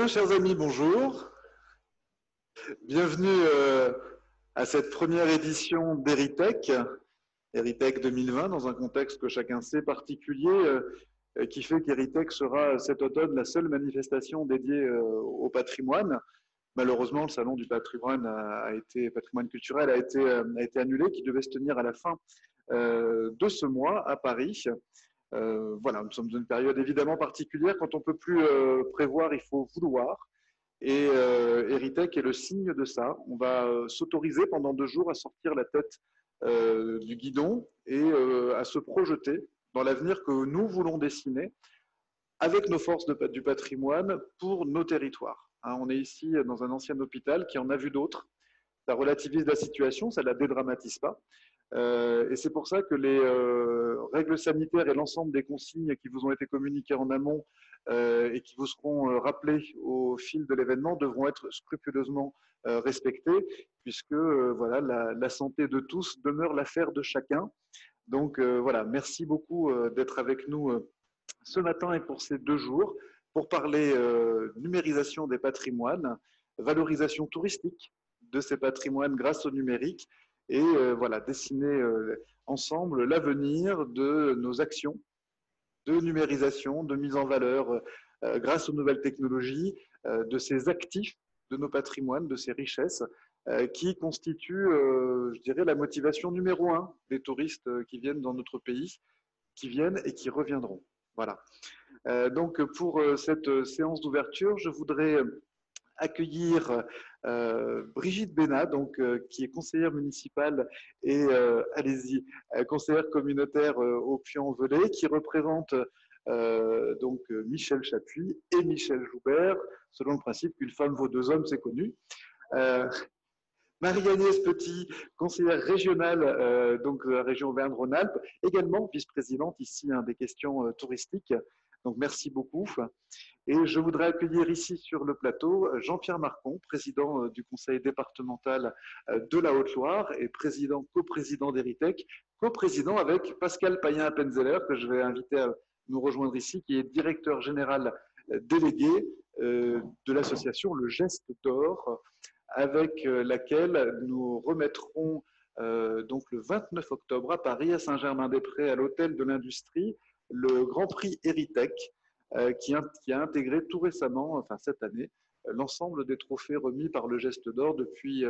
Bien, chers amis, bonjour. Bienvenue à cette première édition d'Heritech, Heritech 2020, dans un contexte que chacun sait particulier, qui fait qu'Heritech sera cet automne la seule manifestation dédiée au patrimoine. Malheureusement, le salon du patrimoine patrimoine culturel a été annulé, qui devait se tenir à la fin de ce mois à Paris. Voilà, nous sommes dans une période évidemment particulière. Quand on ne peut plus prévoir, il faut vouloir. Et Heritech est le signe de ça. On va s'autoriser pendant 2 jours à sortir la tête du guidon et à se projeter dans l'avenir que nous voulons dessiner avec nos forces du patrimoine pour nos territoires. Hein, on est ici dans un ancien hôpital qui en a vu d'autres. Ça relativise la situation, ça ne la dédramatise pas. Et c'est pour ça que les règles sanitaires et l'ensemble des consignes qui vous ont été communiquées en amont et qui vous seront rappelées au fil de l'événement devront être scrupuleusement respectées, puisque voilà, la santé de tous demeure l'affaire de chacun. Donc voilà, merci beaucoup d'être avec nous ce matin et pour ces 2 jours pour parler numérisation des patrimoines, valorisation touristique de ces patrimoines grâce au numérique et voilà, dessiner ensemble l'avenir de nos actions de numérisation, de mise en valeur grâce aux nouvelles technologies, de ces actifs de nos patrimoines, de ces richesses qui constituent, je dirais, la motivation numéro 1 des touristes qui viennent dans notre pays, qui viennent et qui reviendront. Voilà. Donc, pour cette séance d'ouverture, je voudrais accueillir Brigitte Bénat, donc, qui est conseillère municipale et, allez-y, conseillère communautaire au Puy-en-Velay, qui représente donc Michel Chapuis et Michel Joubert, selon le principe qu'une femme vaut 2 hommes, c'est connu. Marie-Agnès Petit, conseillère régionale donc de la région Auvergne-Rhône-Alpes, également vice-présidente ici des questions touristiques. Donc merci beaucoup. Et je voudrais accueillir ici sur le plateau Jean-Pierre Marcon, président du conseil départemental de la Haute-Loire et coprésident d'Heritech, coprésident avec Pascal Payen-Appenzeller, que je vais inviter à nous rejoindre ici, qui est directeur général délégué de l'association Le Geste d'Or, avec laquelle nous remettrons donc le 29 octobre à Paris, à Saint-Germain-des-Prés, à l'Hôtel de l'Industrie, le Grand Prix Heritech, qui a intégré tout récemment, enfin cette année, l'ensemble des trophées remis par le Geste d'Or depuis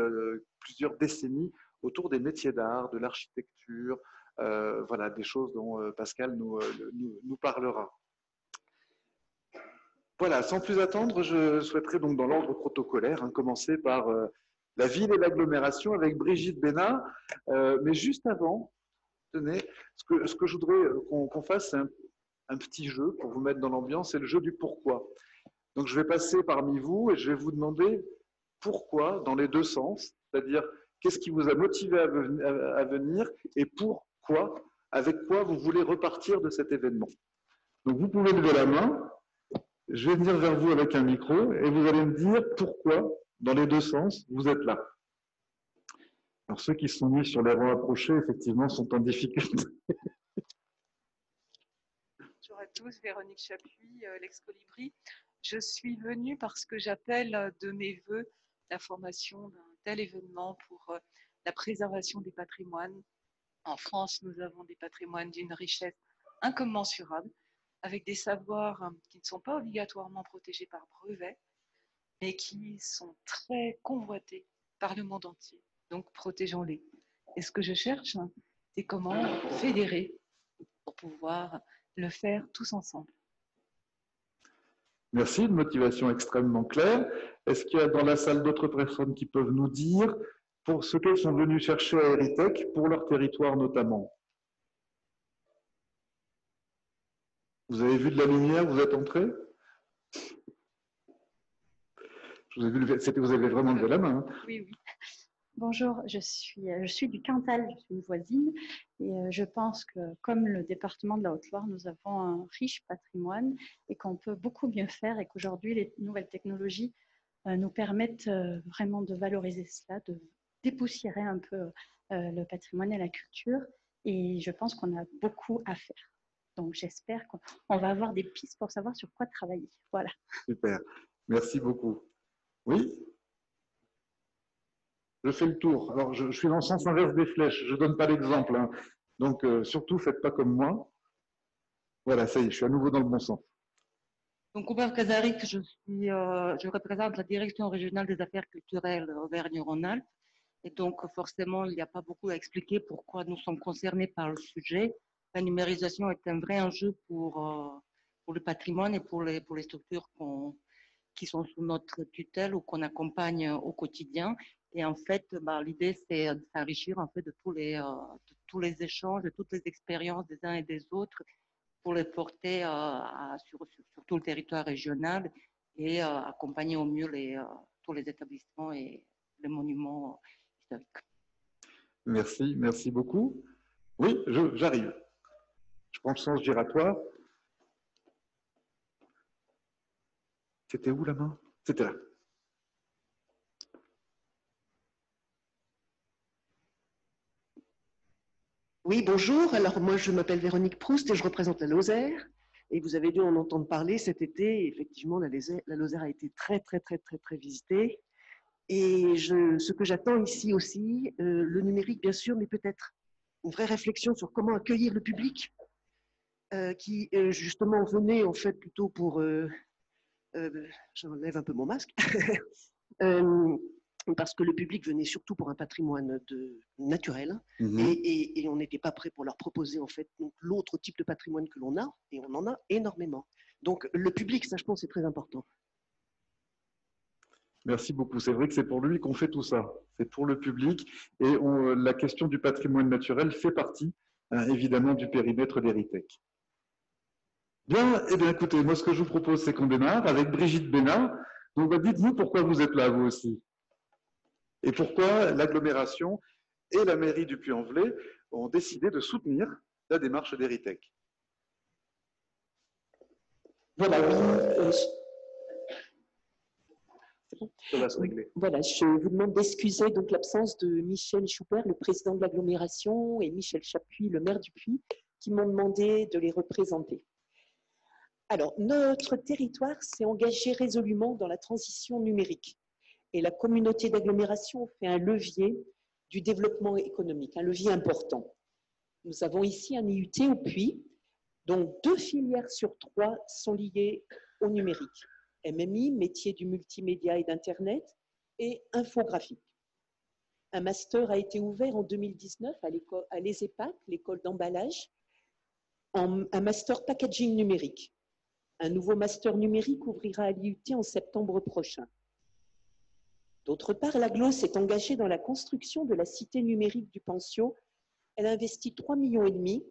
plusieurs décennies autour des métiers d'art, de l'architecture, voilà, des choses dont Pascal nous parlera. Voilà, sans plus attendre, je souhaiterais donc dans l'ordre protocolaire commencer par la ville et l'agglomération avec Brigitte Bénat. Mais juste avant, tenez, ce que je voudrais qu'on fasse, c'est un petit jeu pour vous mettre dans l'ambiance, c'est le jeu du pourquoi. Donc je vais passer parmi vous et je vais vous demander pourquoi dans les 2 sens, c'est-à-dire qu'est-ce qui vous a motivé à venir et pourquoi, avec quoi vous voulez repartir de cet événement. Donc vous pouvez lever la main, je vais venir vers vous avec un micro et vous allez me dire pourquoi dans les 2 sens vous êtes là. Alors ceux qui sont mis sur les rangs approchés, effectivement, sont en difficulté. Bonjour à tous, Véronique Chapuis, l'ex-Colibri. Je suis venue parce que j'appelle de mes voeux la formation d'un tel événement pour la préservation des patrimoines. En France, nous avons des patrimoines d'une richesse incommensurable, avec des savoirs qui ne sont pas obligatoirement protégés par brevet, mais qui sont très convoités par le monde entier. Donc, protégeons-les. Et ce que je cherche, c'est comment fédérer pour pouvoir le faire tous ensemble. Merci, une motivation extrêmement claire. Est-ce qu'il y a dans la salle d'autres personnes qui peuvent nous dire pour ce qu'elles sont venues chercher à Heritech, pour leur territoire notamment? Vous avez vu de la lumière, vous êtes entré? Vous avez vraiment levé la main. Oui, oui. Bonjour, je suis du Cantal, je suis une voisine, et je pense que comme le département de la Haute-Loire, nous avons un riche patrimoine et qu'on peut beaucoup mieux faire et qu'aujourd'hui les nouvelles technologies nous permettent vraiment de valoriser cela, de dépoussiérer un peu le patrimoine et la culture, et je pense qu'on a beaucoup à faire. Donc j'espère qu'on va avoir des pistes pour savoir sur quoi travailler. Voilà. Super. Merci beaucoup. Oui? Je fais le tour. Alors, je suis dans le sens inverse des flèches. Je ne donne pas l'exemple, hein. Donc, surtout, faites pas comme moi. Voilà, ça y est, je suis à nouveau dans le bon sens. Donc, Oumar Kazarik, je représente la Direction régionale des affaires culturelles Auvergne-Rhône-Alpes. Et donc, forcément, il n'y a pas beaucoup à expliquer pourquoi nous sommes concernés par le sujet. La numérisation est un vrai enjeu pour le patrimoine et pour les structures qui sont sous notre tutelle ou qu'on accompagne au quotidien. Et en fait, l'idée, c'est de s'enrichir en fait, de tous les échanges, de toutes les expériences des uns et des autres pour les porter sur tout le territoire régional et accompagner au mieux tous les établissements et les monuments historiques. Merci beaucoup. Oui, j'arrive. Je prends le sens giratoire. C'était où la main? C'était là. Oui, bonjour. Alors moi, je m'appelle Véronique Proust et je représente la Lozère. Et vous avez dû en entendre parler cet été. Effectivement, la Lozère a été très visitée. Et ce que j'attends ici aussi, le numérique bien sûr, mais peut-être une vraie réflexion sur comment accueillir le public qui justement venait en fait plutôt pour... j'enlève un peu mon masque. Parce que le public venait surtout pour un patrimoine naturel et on n'était pas prêt pour leur proposer en fait l'autre type de patrimoine que l'on a, et on en a énormément. Donc le public, ça je pense, c'est très important. Merci beaucoup. C'est vrai que c'est pour lui qu'on fait tout ça. C'est pour le public et la question du patrimoine naturel fait partie évidemment du périmètre d'Héritech. Bien, eh bien écoutez, moi ce que je vous propose c'est qu'on démarre avec Brigitte Bénat. Donc dites-nous pourquoi vous êtes là vous aussi. Et pourquoi l'agglomération et la mairie du Puy-en-Velay ont décidé de soutenir la démarche d'Héritech. Voilà, oui. Ça va se régler. Voilà, je vous demande d'excuser donc l'absence de Michel Choupert, le président de l'agglomération, et Michel Chapuis, le maire du Puy, qui m'ont demandé de les représenter. Alors, notre territoire s'est engagé résolument dans la transition numérique. Et la communauté d'agglomération fait un levier du développement économique, un levier important. Nous avons ici un IUT au Puy, dont 2 filières sur 3 sont liées au numérique. MMI, métier du multimédia et d'Internet, et infographie. Un master a été ouvert en 2019 à l'ESEPAC, l'école d'emballage, un master packaging numérique. Un nouveau master numérique ouvrira à l'IUT en septembre prochain. D'autre part, l'agglo s'est engagée dans la construction de la cité numérique du Pentio. Elle a investi 3,5 millions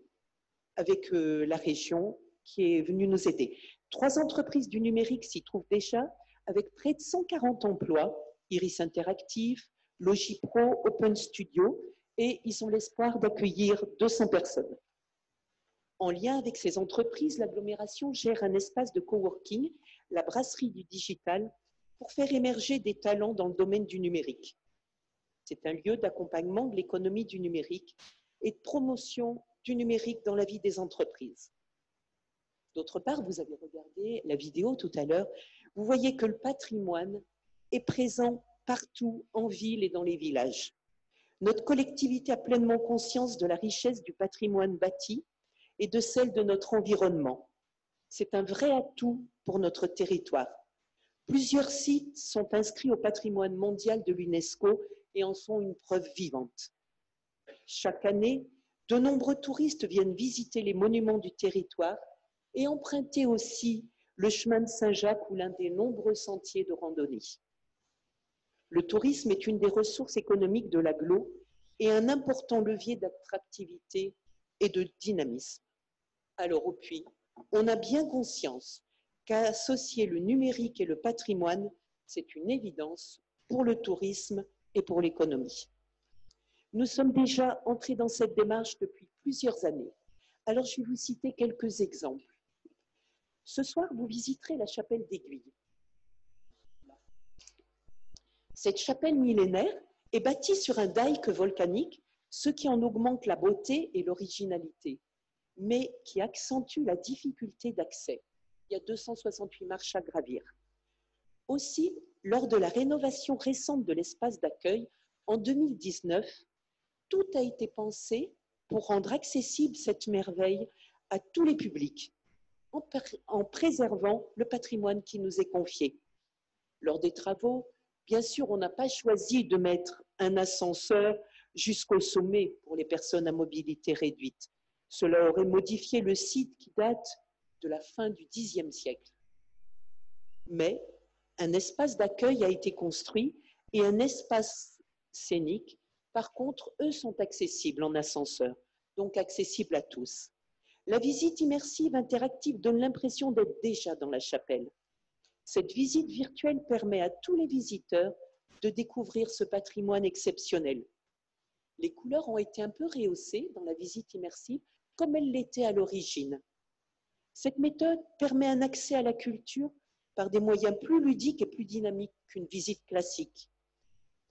avec la région qui est venue nous aider. 3 entreprises du numérique s'y trouvent déjà avec près de 140 emplois, Iris Interactive, Logipro, Open Studio, et ils ont l'espoir d'accueillir 200 personnes. En lien avec ces entreprises, l'agglomération gère un espace de coworking, la brasserie du digital, pour faire émerger des talents dans le domaine du numérique. C'est un lieu d'accompagnement de l'économie du numérique et de promotion du numérique dans la vie des entreprises. D'autre part, vous avez regardé la vidéo tout à l'heure, vous voyez que le patrimoine est présent partout en ville et dans les villages. Notre collectivité a pleinement conscience de la richesse du patrimoine bâti et de celle de notre environnement. C'est un vrai atout pour notre territoire. Plusieurs sites sont inscrits au patrimoine mondial de l'UNESCO et en sont une preuve vivante. Chaque année, de nombreux touristes viennent visiter les monuments du territoire et emprunter aussi le chemin de Saint-Jacques ou l'un des nombreux sentiers de randonnée. Le tourisme est une des ressources économiques de l'agglo et un important levier d'attractivité et de dynamisme. Alors au Puy, on a bien conscience qu'associer le numérique et le patrimoine, c'est une évidence pour le tourisme et pour l'économie. Nous sommes déjà entrés dans cette démarche depuis plusieurs années. Alors je vais vous citer quelques exemples. Ce soir, vous visiterez la chapelle d'Aiguille. Cette chapelle millénaire est bâtie sur un dike volcanique, ce qui en augmente la beauté et l'originalité, mais qui accentue la difficulté d'accès. Il y a 268 marches à gravir. Aussi, lors de la rénovation récente de l'espace d'accueil en 2019, tout a été pensé pour rendre accessible cette merveille à tous les publics, en préservant le patrimoine qui nous est confié. Lors des travaux, bien sûr, on n'a pas choisi de mettre un ascenseur jusqu'au sommet pour les personnes à mobilité réduite. Cela aurait modifié le site qui date de la fin du Xe siècle. Mais un espace d'accueil a été construit et un espace scénique, par contre, eux sont accessibles en ascenseur, donc accessibles à tous. La visite immersive interactive donne l'impression d'être déjà dans la chapelle. Cette visite virtuelle permet à tous les visiteurs de découvrir ce patrimoine exceptionnel. Les couleurs ont été un peu rehaussées dans la visite immersive, comme elles l'étaient à l'origine. Cette méthode permet un accès à la culture par des moyens plus ludiques et plus dynamiques qu'une visite classique.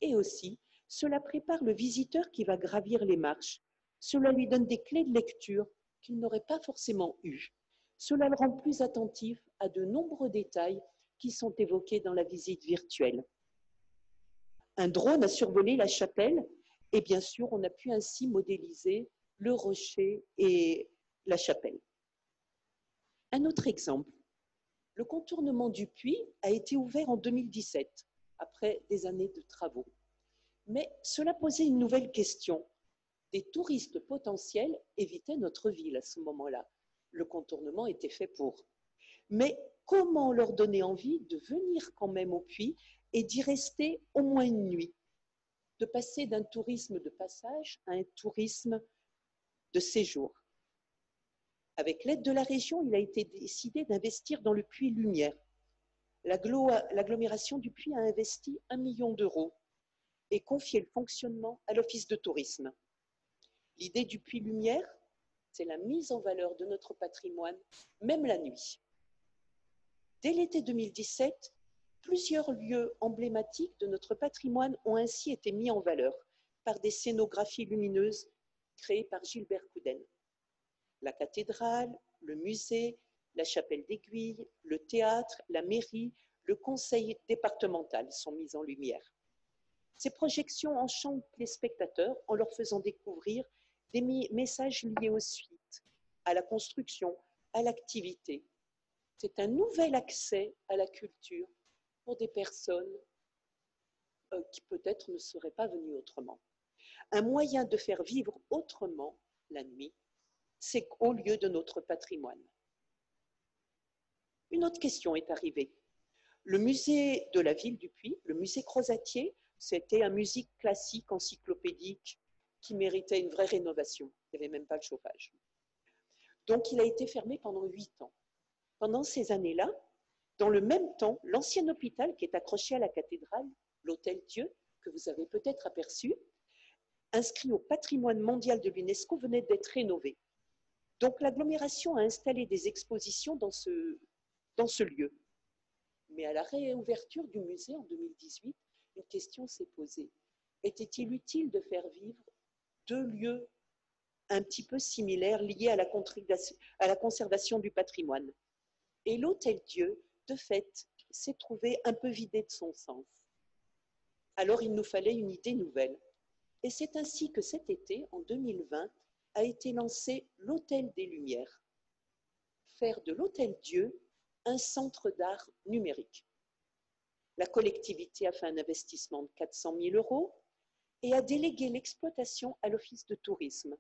Et aussi, cela prépare le visiteur qui va gravir les marches. Cela lui donne des clés de lecture qu'il n'aurait pas forcément eues. Cela le rend plus attentif à de nombreux détails qui sont évoqués dans la visite virtuelle. Un drone a survolé la chapelle et bien sûr, on a pu ainsi modéliser le rocher et la chapelle. Un autre exemple, le contournement du puits a été ouvert en 2017, après des années de travaux. Mais cela posait une nouvelle question. Des touristes potentiels évitaient notre ville à ce moment-là. Le contournement était fait pour. Mais comment leur donner envie de venir quand même au puits et d'y rester au moins une nuit? De passer d'un tourisme de passage à un tourisme de séjour. Avec l'aide de la région, il a été décidé d'investir dans le puits Lumière. L'agglomération du puits a investi 1 million d'euros et confié le fonctionnement à l'Office de tourisme. L'idée du puits Lumière, c'est la mise en valeur de notre patrimoine, même la nuit. Dès l'été 2017, plusieurs lieux emblématiques de notre patrimoine ont ainsi été mis en valeur par des scénographies lumineuses créées par Gilbert Couden. La cathédrale, le musée, la chapelle d'Aiguille, le théâtre, la mairie, le conseil départemental sont mis en lumière. Ces projections enchantent les spectateurs en leur faisant découvrir des messages liés aux suites, à la construction, à l'activité. C'est un nouvel accès à la culture pour des personnes qui peut-être ne seraient pas venues autrement. Un moyen de faire vivre autrement la nuit, c'est au lieu de notre patrimoine. Une autre question est arrivée. Le musée de la ville du Puy, le musée Crozatier, c'était un musée classique encyclopédique qui méritait une vraie rénovation. Il n'y avait même pas le chauffage. Donc il a été fermé pendant 8 ans. Pendant ces années-là, dans le même temps, l'ancien hôpital qui est accroché à la cathédrale, l'Hôtel Dieu, que vous avez peut-être aperçu, inscrit au patrimoine mondial de l'UNESCO, venait d'être rénové. Donc l'agglomération a installé des expositions dans ce lieu. Mais à la réouverture du musée en 2018, une question s'est posée. Était-il utile de faire vivre 2 lieux un petit peu similaires liés à la conservation du patrimoine? Et l'Hôtel Dieu, de fait, s'est trouvé un peu vidé de son sens. Alors il nous fallait une idée nouvelle. Et c'est ainsi que cet été, en 2020, a été lancé l'Hôtel des Lumières. Faire de l'Hôtel Dieu un centre d'art numérique. La collectivité a fait un investissement de 400 000 € et a délégué l'exploitation à l'Office de tourisme.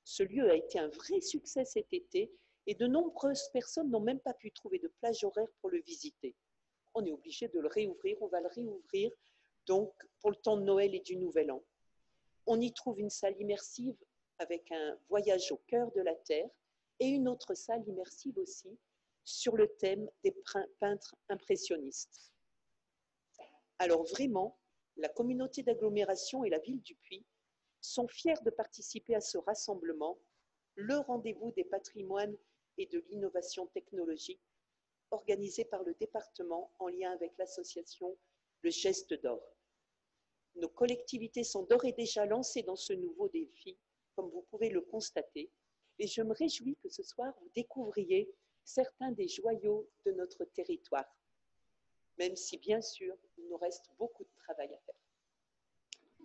Ce lieu a été un vrai succès cet été et de nombreuses personnes n'ont même pas pu trouver de plage horaire pour le visiter. On est obligé de le réouvrir, on va le réouvrir donc pour le temps de Noël et du Nouvel An. On y trouve une salle immersive avec un voyage au cœur de la Terre et une autre salle immersive aussi sur le thème des peintres impressionnistes. Alors vraiment, la communauté d'agglomération et la ville du Puy sont fiers de participer à ce rassemblement, le rendez-vous des patrimoines et de l'innovation technologique organisé par le département en lien avec l'association Le Geste d'Or. Nos collectivités sont d'ores et déjà lancées dans ce nouveau défi, comme vous pouvez le constater, et je me réjouis que ce soir vous découvriez certains des joyaux de notre territoire. même si bien sûr, il nous reste beaucoup de travail à faire.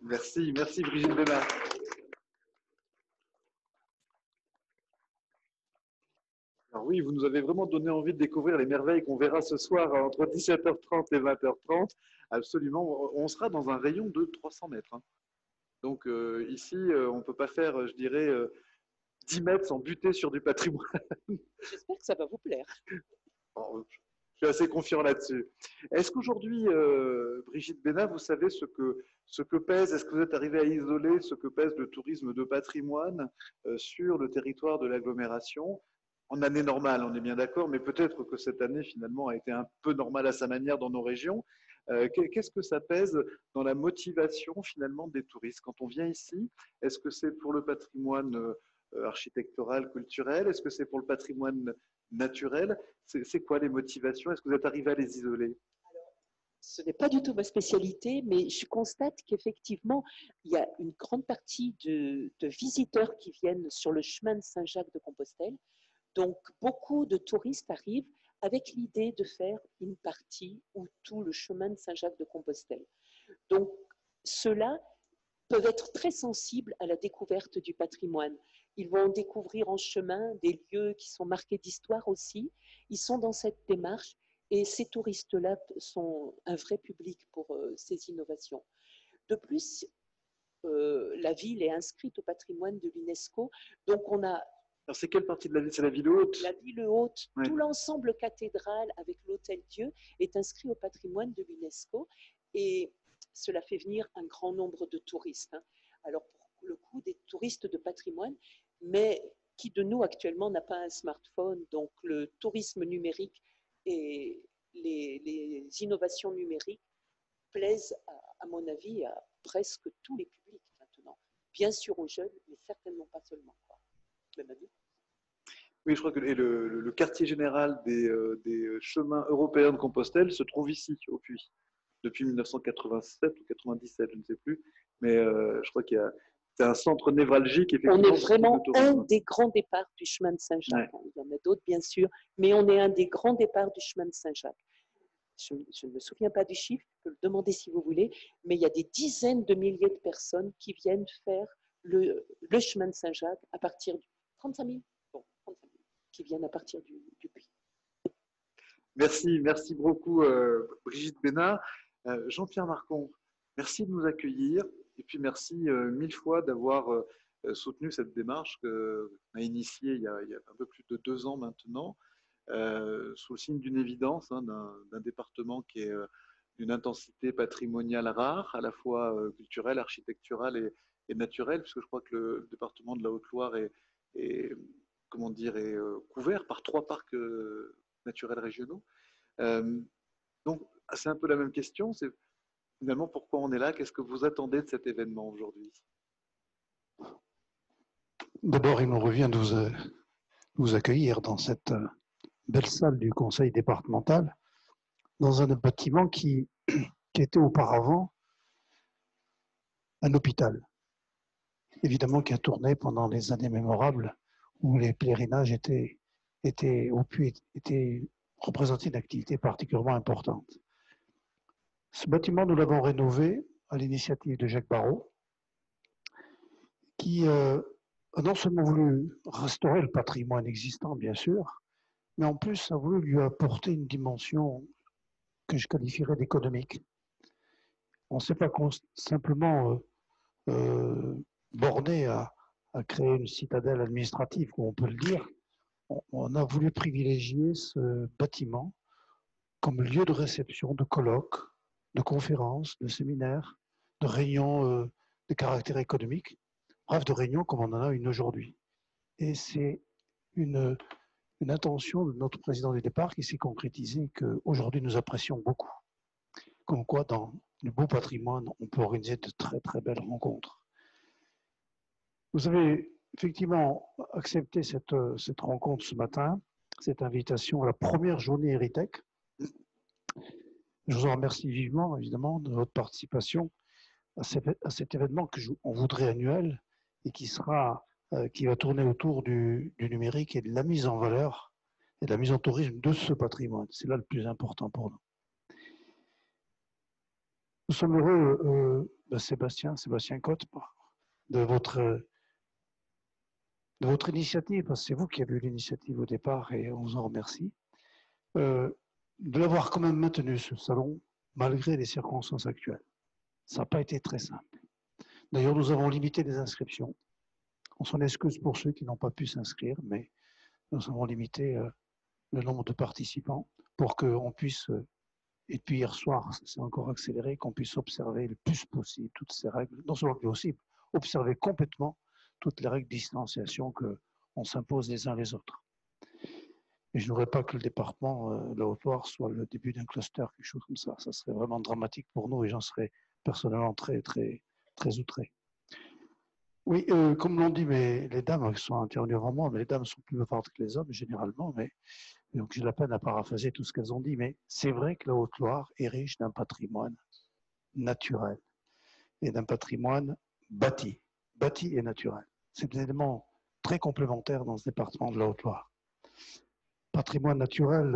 Merci, merci Brigitte Bénard. Alors oui, vous nous avez vraiment donné envie de découvrir les merveilles qu'on verra ce soir entre 17h30 et 20h30. Absolument, on sera dans un rayon de 300 mètres. Hein. Donc ici, on ne peut pas faire, je dirais, 10 mètres sans buter sur du patrimoine. J'espère que ça va vous plaire. Alors, je suis assez confiant là-dessus. Est-ce qu'aujourd'hui, Brigitte Bénard, vous savez ce que pèse, est-ce que vous êtes arrivé à isoler ce que pèse le tourisme de patrimoine sur le territoire de l'agglomération? En année normale, on est bien d'accord, mais peut-être que cette année, finalement, a été un peu normale à sa manière dans nos régions. Qu'est-ce que ça pèse dans la motivation, finalement, des touristes? Quand on vient ici, est-ce que c'est pour le patrimoine architectural, culturel? Est-ce que c'est pour le patrimoine naturel? C'est quoi les motivations? Est-ce que vous êtes arrivé à les isoler? Ce n'est pas du tout ma spécialité, mais je constate qu'effectivement, il y a une grande partie de visiteurs qui viennent sur le chemin de Saint-Jacques-de-Compostelle. Donc, beaucoup de touristes arrivent avec l'idée de faire une partie ou tout le chemin de Saint-Jacques-de-Compostelle. Donc, ceux-là peuvent être très sensibles à la découverte du patrimoine. Ils vont découvrir en chemin des lieux qui sont marqués d'histoire aussi. Ils sont dans cette démarche et ces touristes-là sont un vrai public pour ces innovations. De plus, la ville est inscrite au patrimoine de l'UNESCO, donc on a... Alors, c'est quelle partie de la ville? C'est la ville haute? La ville haute, ouais. Tout l'ensemble cathédral avec l'Hôtel-Dieu est inscrit au patrimoine de l'UNESCO et cela fait venir un grand nombre de touristes. Hein. Alors, pour le coup, des touristes de patrimoine, mais qui de nous actuellement n'a pas un smartphone, donc le tourisme numérique et les innovations numériques plaisent, à mon avis, à presque tous les publics maintenant. Bien sûr aux jeunes, mais certainement pas seulement. Même avis. Oui, je crois que le quartier général des chemins européens de Compostelle se trouve ici, au Puy, depuis 1987 ou 97, je ne sais plus. Mais je crois qu'il y a c'est un centre névralgique. On est vraiment un des grands départs du chemin de Saint-Jacques. Ouais. Il y en a d'autres, bien sûr, mais on est un des grands départs du chemin de Saint-Jacques. Je ne me souviens pas du chiffre, je peux le demander si vous voulez, mais il y a des dizaines de milliers de personnes qui viennent faire le chemin de Saint-Jacques à partir du 35 000, bon, 35 000 qui viennent à partir du Puy. Merci beaucoup Brigitte Bénard. Jean-Pierre Marcon, merci de nous accueillir et puis merci mille fois d'avoir soutenu cette démarche qu'on a initiée il y a un peu plus de 2 ans maintenant, sous le signe d'une évidence, hein, d'un département qui est d'une intensité patrimoniale rare, à la fois culturelle, architecturale et naturelle, puisque je crois que le département de la Haute-Loire est couvert par 3 parcs naturels régionaux. Donc, c'est un peu la même question, c'est finalement pourquoi on est là, qu'est-ce que vous attendez de cet événement aujourd'hui? D'abord, il nous revient de vous accueillir dans cette belle salle du conseil départemental, dans un bâtiment qui était auparavant un hôpital, évidemment qui a tourné pendant les années mémorables où les pèlerinages étaient représentaient une activité particulièrement importante. Ce bâtiment, nous l'avons rénové à l'initiative de Jacques Barrault, qui a non seulement voulu restaurer le patrimoine existant, bien sûr, mais en plus a voulu lui apporter une dimension que je qualifierais d'économique. On ne s'est pas simplement borné à créer une citadelle administrative, comme on peut le dire. On a voulu privilégier ce bâtiment comme lieu de réception de colloques, de conférences, de séminaires, de réunions de caractère économique, bref, de réunions comme on en a une aujourd'hui. Et c'est une intention de notre président du départ qui s'est concrétisée qu'aujourd'hui nous apprécions beaucoup. Comme quoi, dans le beau patrimoine, on peut organiser de très très belles rencontres. Vous avez effectivement accepté cette rencontre ce matin, cette invitation à la première journée Héritech. Je vous en remercie vivement, évidemment, de votre participation à cet événement on voudrait annuel et qui va tourner autour du numérique et de la mise en valeur et de la mise en tourisme de ce patrimoine. C'est là le plus important pour nous. Nous sommes heureux, Sébastien Cotte, de votre initiative, parce que c'est vous qui avez eu l'initiative au départ et on vous en remercie, de l'avoir quand même maintenu, ce salon, malgré les circonstances actuelles. Ça n'a pas été très simple. D'ailleurs, nous avons limité les inscriptions. On s'en excuse pour ceux qui n'ont pas pu s'inscrire, mais nous avons limité le nombre de participants pour qu'on puisse, et puis hier soir, c'est encore accéléré, qu'on puisse observer le plus possible toutes ces règles, non seulement le plus possible, observer complètement toutes les règles de distanciation qu'on s'impose les uns les autres. Et je n'aurais pas que le département de la Haute-Loire soit le début d'un cluster, quelque chose comme ça. Ça serait vraiment dramatique pour nous et j'en serais personnellement très outré. Oui, comme l'ont dit les dames qui sont intervenues avant moi, mais les dames sont plus fortes que les hommes généralement, mais donc j'ai la peine à paraphraser tout ce qu'elles ont dit, mais c'est vrai que la Haute-Loire est riche d'un patrimoine naturel et d'un patrimoine bâti et naturel. C'est des éléments très complémentaires dans ce département de la Haute-Loire. Patrimoine naturel,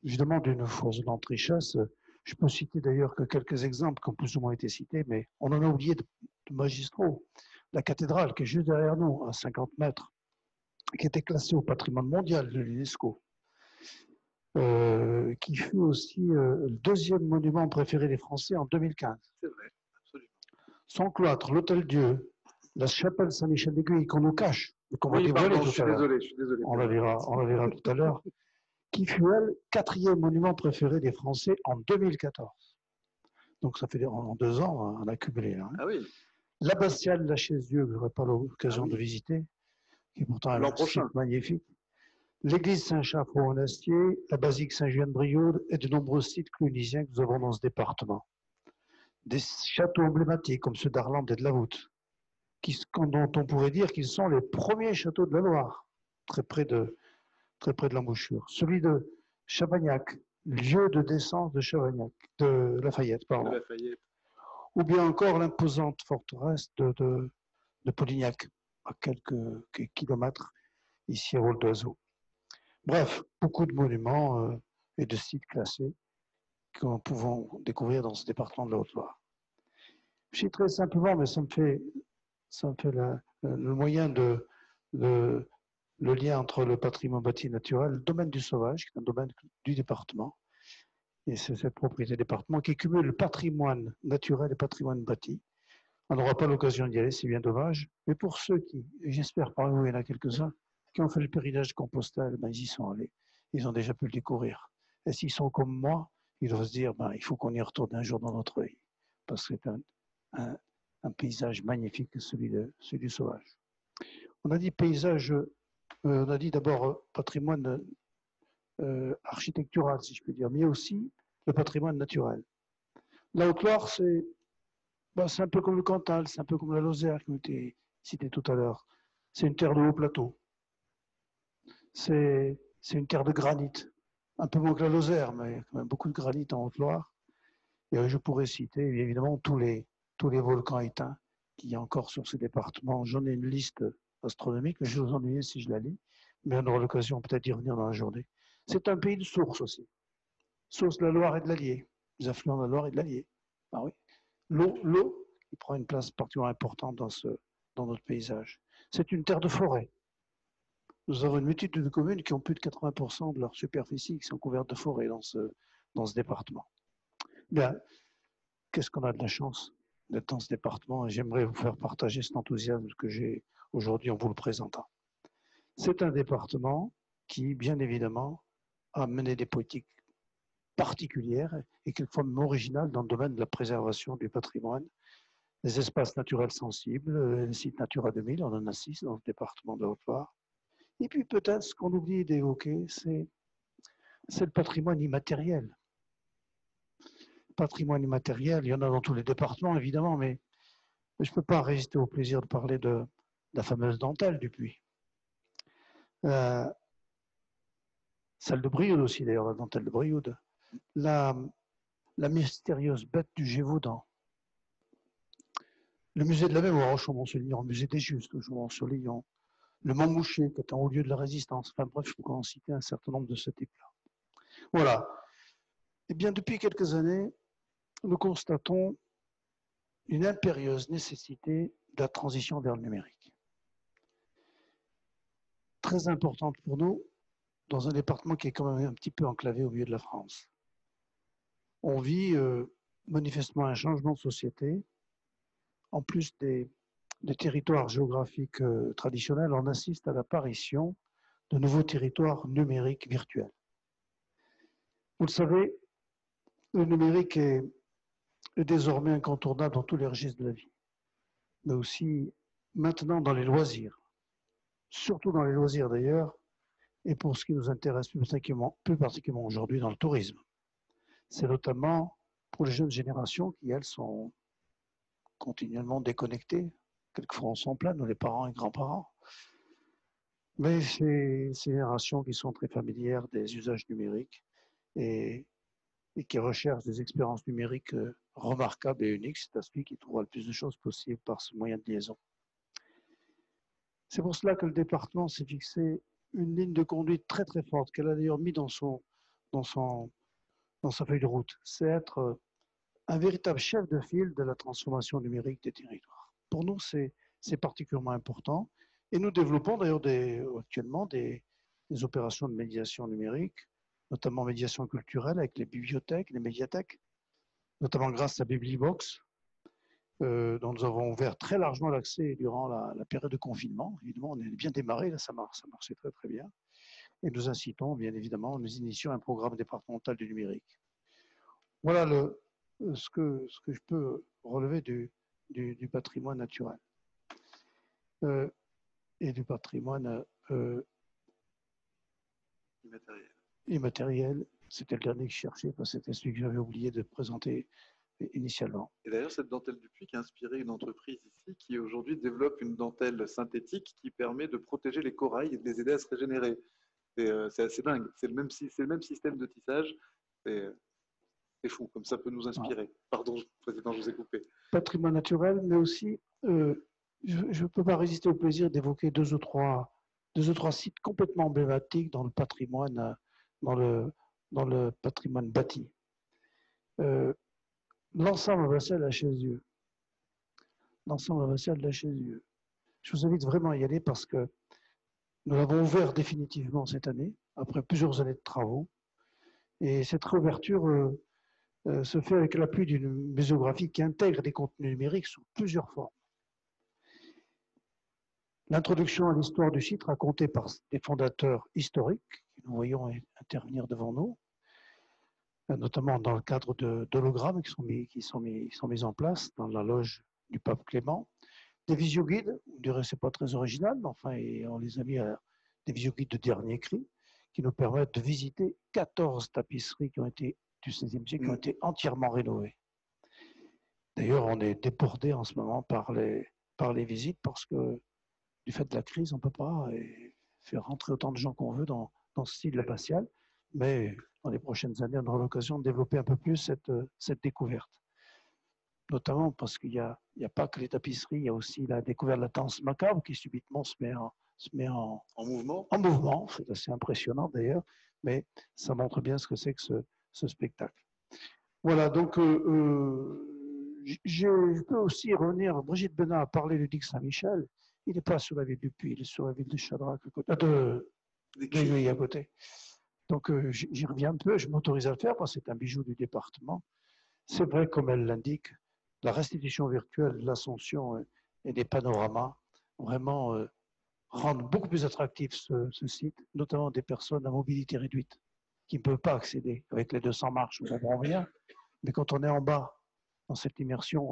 évidemment d'une foisonnante richesse. Je peux citer d'ailleurs que quelques exemples qui ont plus ou moins été cités, mais on en a oublié de magistraux. La cathédrale qui est juste derrière nous, à 50 mètres, qui était classée au patrimoine mondial de l'UNESCO, qui fut aussi le deuxième monument préféré des Français en 2015. C'est vrai, absolument. Son cloître, l'Hôtel-Dieu, la chapelle Saint-Michel-d'Aiguille qu'on nous cache, qu'on va dévoiler tout à l'heure. Je suis désolé. On la verra tout à l'heure. Qui fut, elle, quatrième monument préféré des Français en 2014. Donc ça fait en 2 ans, on a cumulé. Hein. Ah oui. L'abbatiale de la Chaise-Dieu, que je n'aurai pas l'occasion de visiter, qui est pourtant un site magnifique. L'église Saint-Chapeau en Astier, la basilique Saint-Julien-de-Brioude et de nombreux sites clunisiens que nous avons dans ce département. Des châteaux emblématiques comme ceux d'Arlande et de la Voûte, dont on pourrait dire qu'ils sont les premiers châteaux de la Loire, très près de l'embouchure. Celui de Chavagnac, lieu de naissance de Lafayette, pardon. Ou bien encore l'imposante forteresse de Polignac, à quelques kilomètres ici à Vol d'Oiseau. Bref, beaucoup de monuments et de sites classés que nous pouvons découvrir dans ce département de la Haute-Loire. Je suis très simplement, mais ça me fait le moyen le lien entre le patrimoine bâti naturel, le domaine du sauvage, qui est un domaine du département, et c'est cette propriété département qui cumule le patrimoine naturel et le patrimoine bâti. On n'aura pas l'occasion d'y aller, c'est bien dommage. Mais pour ceux qui, j'espère parmi vous, il y en a quelques-uns, qui ont fait le pèlerinage de Compostelle, ben, ils y sont allés. Ils ont déjà pu le découvrir. Et s'ils sont comme moi, ils doivent se dire, ben, il faut qu'on y retourne un jour dans notre vie. Parce que c'est un paysage magnifique, celui du sauvage. On a dit paysage, on a dit d'abord patrimoine architectural, si je puis dire, mais aussi le patrimoine naturel. La Haute-Loire, c'est un peu comme le Cantal, c'est un peu comme la Lozère qui a été citée tout à l'heure. C'est une terre de haut plateau. C'est une terre de granit. Un peu moins que la Lozère, mais il y a quand même beaucoup de granit en Haute-Loire. Et je pourrais citer évidemment tous les volcans éteints qu'il y a encore sur ce département. J'en ai une liste astronomique, mais je vais vous ennuyer si je la lis. Mais on aura l'occasion peut-être d'y revenir dans la journée. C'est un pays de sources aussi. Source de la Loire et de l'Allier. Les affluents de la Loire et de l'Allier. Ah oui. L'eau, il prend une place particulièrement importante dans notre paysage. C'est une terre de forêt. Nous avons une multitude de communes qui ont plus de 80% de leur superficie qui sont couvertes de forêt dans ce département. Bien, qu'est-ce qu'on a de la chance d'être dans ce département et j'aimerais vous faire partager cet enthousiasme que j'ai aujourd'hui en vous le présentant. C'est un département qui, bien évidemment, a mené des politiques particulières et quelquefois même originales dans le domaine de la préservation du patrimoine, des espaces naturels sensibles, les sites Natura 2000, on en a 6 dans le département de la Haute-Loire. Et puis peut-être ce qu'on oublie d'évoquer, c'est le patrimoine immatériel. Patrimoine immatériel, il y en a dans tous les départements évidemment, mais je ne peux pas résister au plaisir de parler de la fameuse dentelle du Puy. Celle de Brioude aussi d'ailleurs, la dentelle de Brioude. La mystérieuse bête du Gévaudan. Le musée de la mémoire au Chaumont-sur-Lignon, le musée des Justes au Chaumont-sur-Lignon. Le Mont Mouché, qui est en haut lieu de la résistance. Enfin bref, je peux en citer un certain nombre de ce type-là. Voilà. Eh bien, depuis quelques années, nous constatons une impérieuse nécessité de la transition vers le numérique. Très importante pour nous, dans un département qui est quand même un petit peu enclavé au milieu de la France. On vit manifestement un changement de société. En plus des territoires géographiques traditionnels, on assiste à l'apparition de nouveaux territoires numériques virtuels. Vous le savez, le numérique est désormais incontournable dans tous les registres de la vie, mais aussi maintenant dans les loisirs, surtout dans les loisirs d'ailleurs, et pour ce qui nous intéresse plus particulièrement aujourd'hui dans le tourisme. C'est notamment pour les jeunes générations qui, elles, sont continuellement déconnectées. Quelquefois, on s'en plaint, nous les parents et grands-parents. Mais c'est ces générations qui sont très familières des usages numériques et qui recherchent des expériences numériques remarquables et uniques. C'est à celui qui trouvera le plus de choses possibles par ce moyen de liaison. C'est pour cela que le département s'est fixé une ligne de conduite très très forte, qu'elle a d'ailleurs mis dans sa feuille de route. C'est être un véritable chef de file de la transformation numérique des territoires. Pour nous, c'est particulièrement important. Et nous développons d'ailleurs actuellement des opérations de médiation numérique, notamment médiation culturelle avec les bibliothèques, les médiathèques, notamment grâce à Biblibox, dont nous avons ouvert très largement l'accès durant la période de confinement. Évidemment, on est bien démarré, là, ça marchait très très bien. Et nous incitons, bien évidemment, nous initions un programme départemental du numérique. Voilà ce que je peux relever du patrimoine naturel et du patrimoine immatériel. C'était le dernier que je cherchais, parce que c'était celui que j'avais oublié de présenter initialement. Et d'ailleurs, cette dentelle du Puy qui a inspiré une entreprise ici qui aujourd'hui développe une dentelle synthétique qui permet de protéger les corails et de les aider à se régénérer. C'est assez dingue. C'est le même système de tissage. C'est fou, comme ça peut nous inspirer. Ah. Pardon, Président, je vous ai coupé. Patrimoine naturel, mais aussi, je ne peux pas résister au plaisir d'évoquer deux ou trois sites complètement emblématiques dans le patrimoine, dans le patrimoine bâti. L'ensemble abbatial de la Chaise-Dieu. L'ensemble abbatial de la Chaise-Dieu. Je vous invite vraiment à y aller parce que nous l'avons ouvert définitivement cette année, après plusieurs années de travaux. Et cette réouverture se fait avec l'appui d'une muséographie qui intègre des contenus numériques sous plusieurs formes. L'introduction à l'histoire du site racontée par des fondateurs historiques que nous voyons intervenir devant nous, notamment dans le cadre d'hologrammes qui sont mis en place dans la loge du pape Clément. Des visioguides, je dirais c'est pas très original, mais enfin on les a mis à des visioguides de dernier cri qui nous permettent de visiter 14 tapisseries qui ont été du XVIe siècle, qui ont été entièrement rénovées. D'ailleurs, on est débordé en ce moment par les visites parce que du fait de la crise, on ne peut pas faire rentrer autant de gens qu'on veut dans ce style abbatial, mais dans les prochaines années, on aura l'occasion de développer un peu plus cette découverte. Notamment parce qu'il n'y a pas que les tapisseries, il y a aussi la découverte de la danse macabre qui subitement se met en mouvement. En mouvement, c'est assez impressionnant d'ailleurs, mais ça montre bien ce que c'est que ce spectacle. Voilà, donc je peux aussi revenir. Brigitte Benat a parlé du Digue Saint-Michel. Il n'est pas sur la ville du Puy, il est sur la ville de Chadrac, à côté. Donc j'y reviens un peu, je m'autorise à le faire parce que c'est un bijou du département. C'est vrai, comme elle l'indique, la restitution virtuelle de l'Ascension et des panoramas vraiment rendent beaucoup plus attractif ce site, notamment des personnes à mobilité réduite qui ne peuvent pas accéder. Avec les 200 marches, on comprend bien, mais quand on est en bas, dans cette immersion,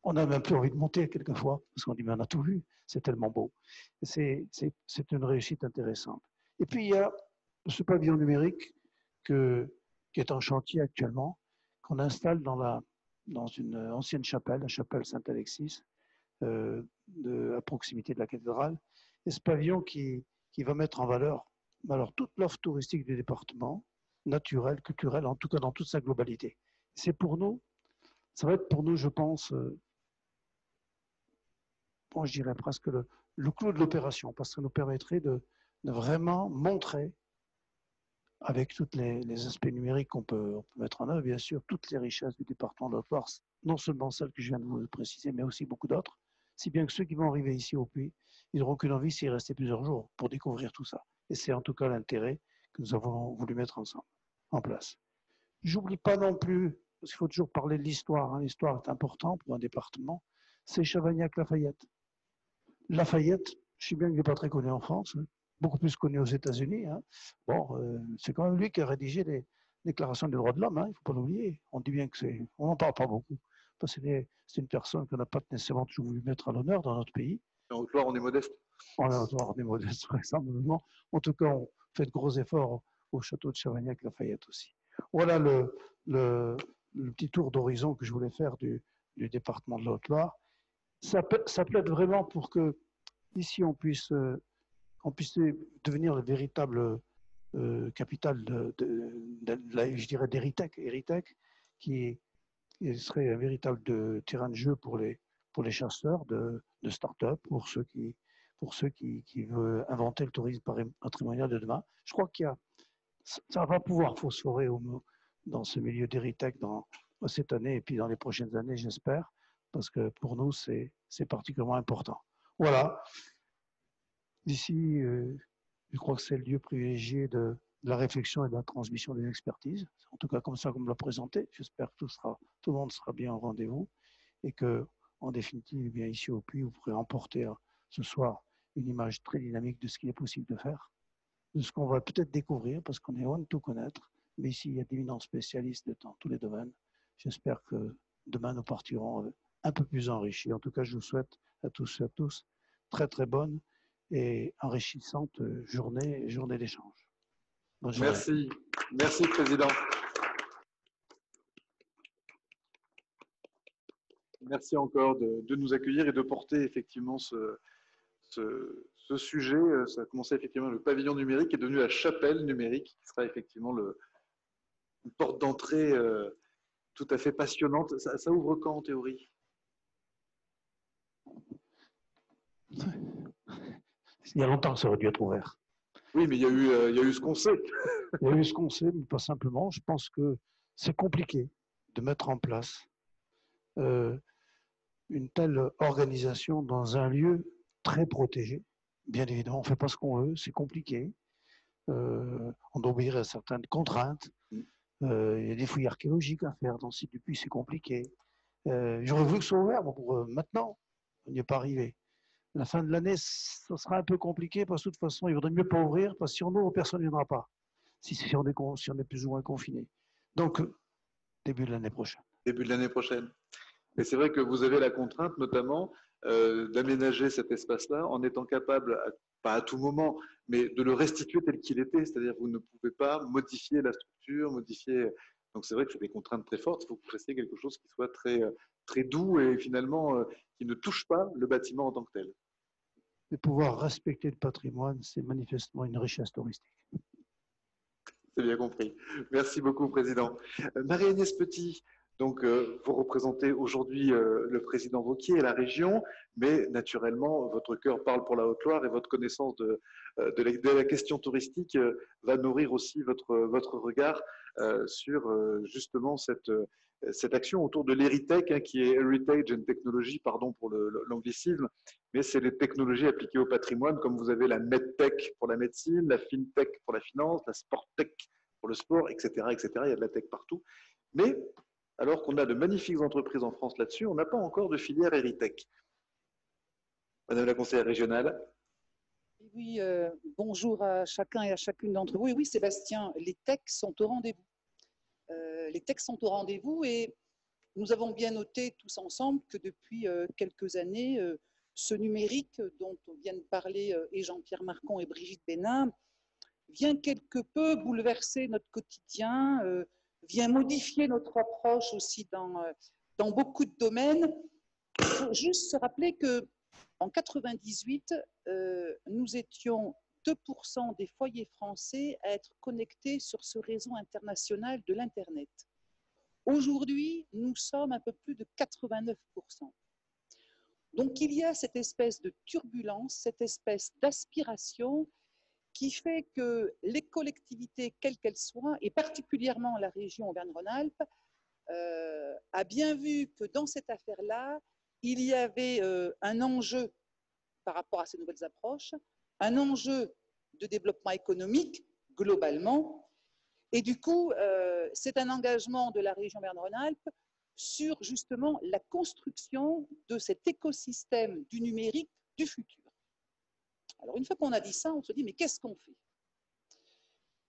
on n'a même plus envie de monter quelquefois, parce qu'on dit, mais on a tout vu, c'est tellement beau. C'est une réussite intéressante. Et puis, il y a ce pavillon numérique qui est en chantier actuellement, qu'on installe dans une ancienne chapelle, la chapelle Saint-Alexis, à proximité de la cathédrale. Et ce pavillon qui va mettre en valeur alors, toute l'offre touristique du département, naturelle, culturelle, en tout cas dans toute sa globalité. C'est pour nous, ça va être pour nous, je pense, bon, je dirais presque le clou de l'opération, parce que ça nous permettrait de vraiment montrer avec tous les aspects numériques qu'on peut mettre en œuvre, bien sûr, toutes les richesses du département de Haute-Loire, non seulement celles que je viens de vous préciser, mais aussi beaucoup d'autres, si bien que ceux qui vont arriver ici au Puy, ils n'auront qu'une envie, c'est y rester plusieurs jours pour découvrir tout ça. Et c'est en tout cas l'intérêt que nous avons voulu mettre ensemble, en place. J'oublie pas non plus, parce qu'il faut toujours parler de l'histoire, hein, l'histoire est importante pour un département, c'est Chavagnac-Lafayette. Lafayette, je sais bien qu'il n'est pas très connu en France, hein, beaucoup plus connu aux États-Unis. Hein. Bon, c'est quand même lui qui a rédigé les déclarations des droits de l'homme, hein, il ne faut pas l'oublier. On dit bien que c'est. On n'en parle pas beaucoup, parce que c'est une personne qu'on n'a pas nécessairement toujours voulu mettre à l'honneur dans notre pays. En Haute-Loire, on est modeste. On est modeste, vraisemblablement. En tout cas, on fait de gros efforts au château de Chavagnac-Lafayette aussi. Voilà le petit tour d'horizon que je voulais faire du département de la Haute-Loire. Ça plaide vraiment pour que ici on puisse devenir le véritable capitale je dirais d'Eritech, qui serait un véritable terrain de jeu pour les chasseurs de start-up, pour ceux qui veulent inventer le tourisme patrimonial de demain. Je crois ça va pouvoir phosphorer dans ce milieu d'Eritech cette année et puis dans les prochaines années, j'espère, parce que pour nous, c'est particulièrement important. Voilà. Ici, je crois que c'est le lieu privilégié de la réflexion et de la transmission des expertises. En tout cas, comme ça, comme l'a présenté. J'espère que tout le monde sera bien au rendez-vous et que, en définitive, eh bien, ici au Puy, vous pourrez emporter ce soir une image très dynamique de ce qu'il est possible de faire, de ce qu'on va peut-être découvrir, parce qu'on est loin de tout connaître. Mais ici, il y a d'éminents spécialistes dans tous les domaines. J'espère que demain, nous partirons un peu plus enrichis. En tout cas, je vous souhaite à tous et à tous très, très bonne et enrichissante journée d'échange. Merci. Merci, Président. Merci encore de nous accueillir et de porter effectivement ce sujet. Ça a commencé effectivement, le pavillon numérique est devenu la chapelle numérique, qui sera effectivement une porte d'entrée tout à fait passionnante. Ça ouvre quand en théorie? Il y a longtemps que ça aurait dû être ouvert. Oui, mais il y a eu ce qu'on sait. Il y a eu ce qu'on sait, mais pas simplement. Je pense que c'est compliqué de mettre en place une telle organisation dans un lieu très protégé. Bien évidemment, on ne fait pas ce qu'on veut, c'est compliqué. On doit obéir à certaines contraintes. Il y a des fouilles archéologiques à faire dans le site du Puy, c'est compliqué. J'aurais voulu que ce soit ouvert pour maintenant. On n'y est pas arrivé. À la fin de l'année, ça sera un peu compliqué parce que de toute façon, il vaudrait mieux pas ouvrir parce que si on ouvre, personne ne viendra pas. Si on est plus ou moins confiné. Donc, début de l'année prochaine. Début de l'année prochaine. Mais c'est vrai que vous avez la contrainte, notamment, d'aménager cet espace-là en étant capable, pas à tout moment, mais de le restituer tel qu'il était. C'est-à-dire que vous ne pouvez pas modifier la structure, modifier. Donc c'est vrai que c'est des contraintes très fortes. Il faut que vous fassiez quelque chose qui soit très, très doux et finalement qui ne touche pas le bâtiment en tant que tel. De pouvoir respecter le patrimoine, c'est manifestement une richesse touristique. C'est bien compris. Merci beaucoup, Président. Marie-Agnès Petit, donc, vous représentez aujourd'hui le président Wauquiez et la région, mais naturellement, votre cœur parle pour la Haute-Loire et votre connaissance de la question touristique va nourrir aussi votre regard sur justement cette action autour de l'Heritech, hein, qui est Heritage and Technology, pardon pour l'anglicisme, mais c'est les technologies appliquées au patrimoine, comme vous avez la MedTech pour la médecine, la FinTech pour la finance, la SportTech pour le sport, etc., etc. Il y a de la tech partout. Mais alors qu'on a de magnifiques entreprises en France là-dessus, on n'a pas encore de filière Heritech. Madame la conseillère régionale. Oui, bonjour à chacun et à chacune d'entre vous. Oui, Sébastien, les techs sont au rendez-vous. Les techs sont au rendez-vous et nous avons bien noté tous ensemble que depuis quelques années, ce numérique dont on vient de parler, et Jean-Pierre Marcon et Brigitte Bénin, vient quelque peu bouleverser notre quotidien, vient modifier notre approche aussi dans beaucoup de domaines. Il faut juste se rappeler qu'en 1998, nous étions 2% des foyers français à être connectés sur ce réseau international de l'Internet. Aujourd'hui, nous sommes un peu plus de 89%. Donc il y a cette espèce de turbulence, cette espèce d'aspiration qui fait que les collectivités, quelles qu'elles soient, et particulièrement la région Auvergne-Rhône-Alpes, a bien vu que dans cette affaire-là, il y avait un enjeu par rapport à ces nouvelles approches, un enjeu de développement économique globalement, et du coup, c'est un engagement de la région Auvergne-Rhône-Alpes sur justement la construction de cet écosystème du numérique du futur. Alors une fois qu'on a dit ça, on se dit mais qu'est-ce qu'on fait?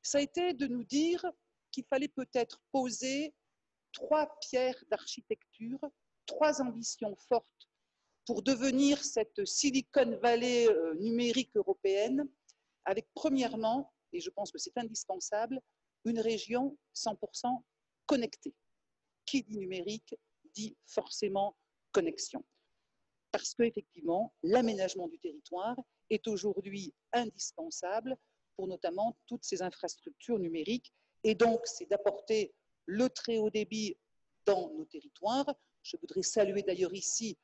Ça a été de nous dire qu'il fallait peut-être poser 3 pierres d'architecture, 3 ambitions fortes pour devenir cette Silicon Valley numérique européenne, avec premièrement, et je pense que c'est indispensable, une région 100% connectée. Qui dit numérique dit forcément connexion. Parce qu'effectivement, l'aménagement du territoire est aujourd'hui indispensable pour notamment toutes ces infrastructures numériques. Et donc, c'est d'apporter le très haut débit dans nos territoires. Je voudrais saluer d'ailleurs ici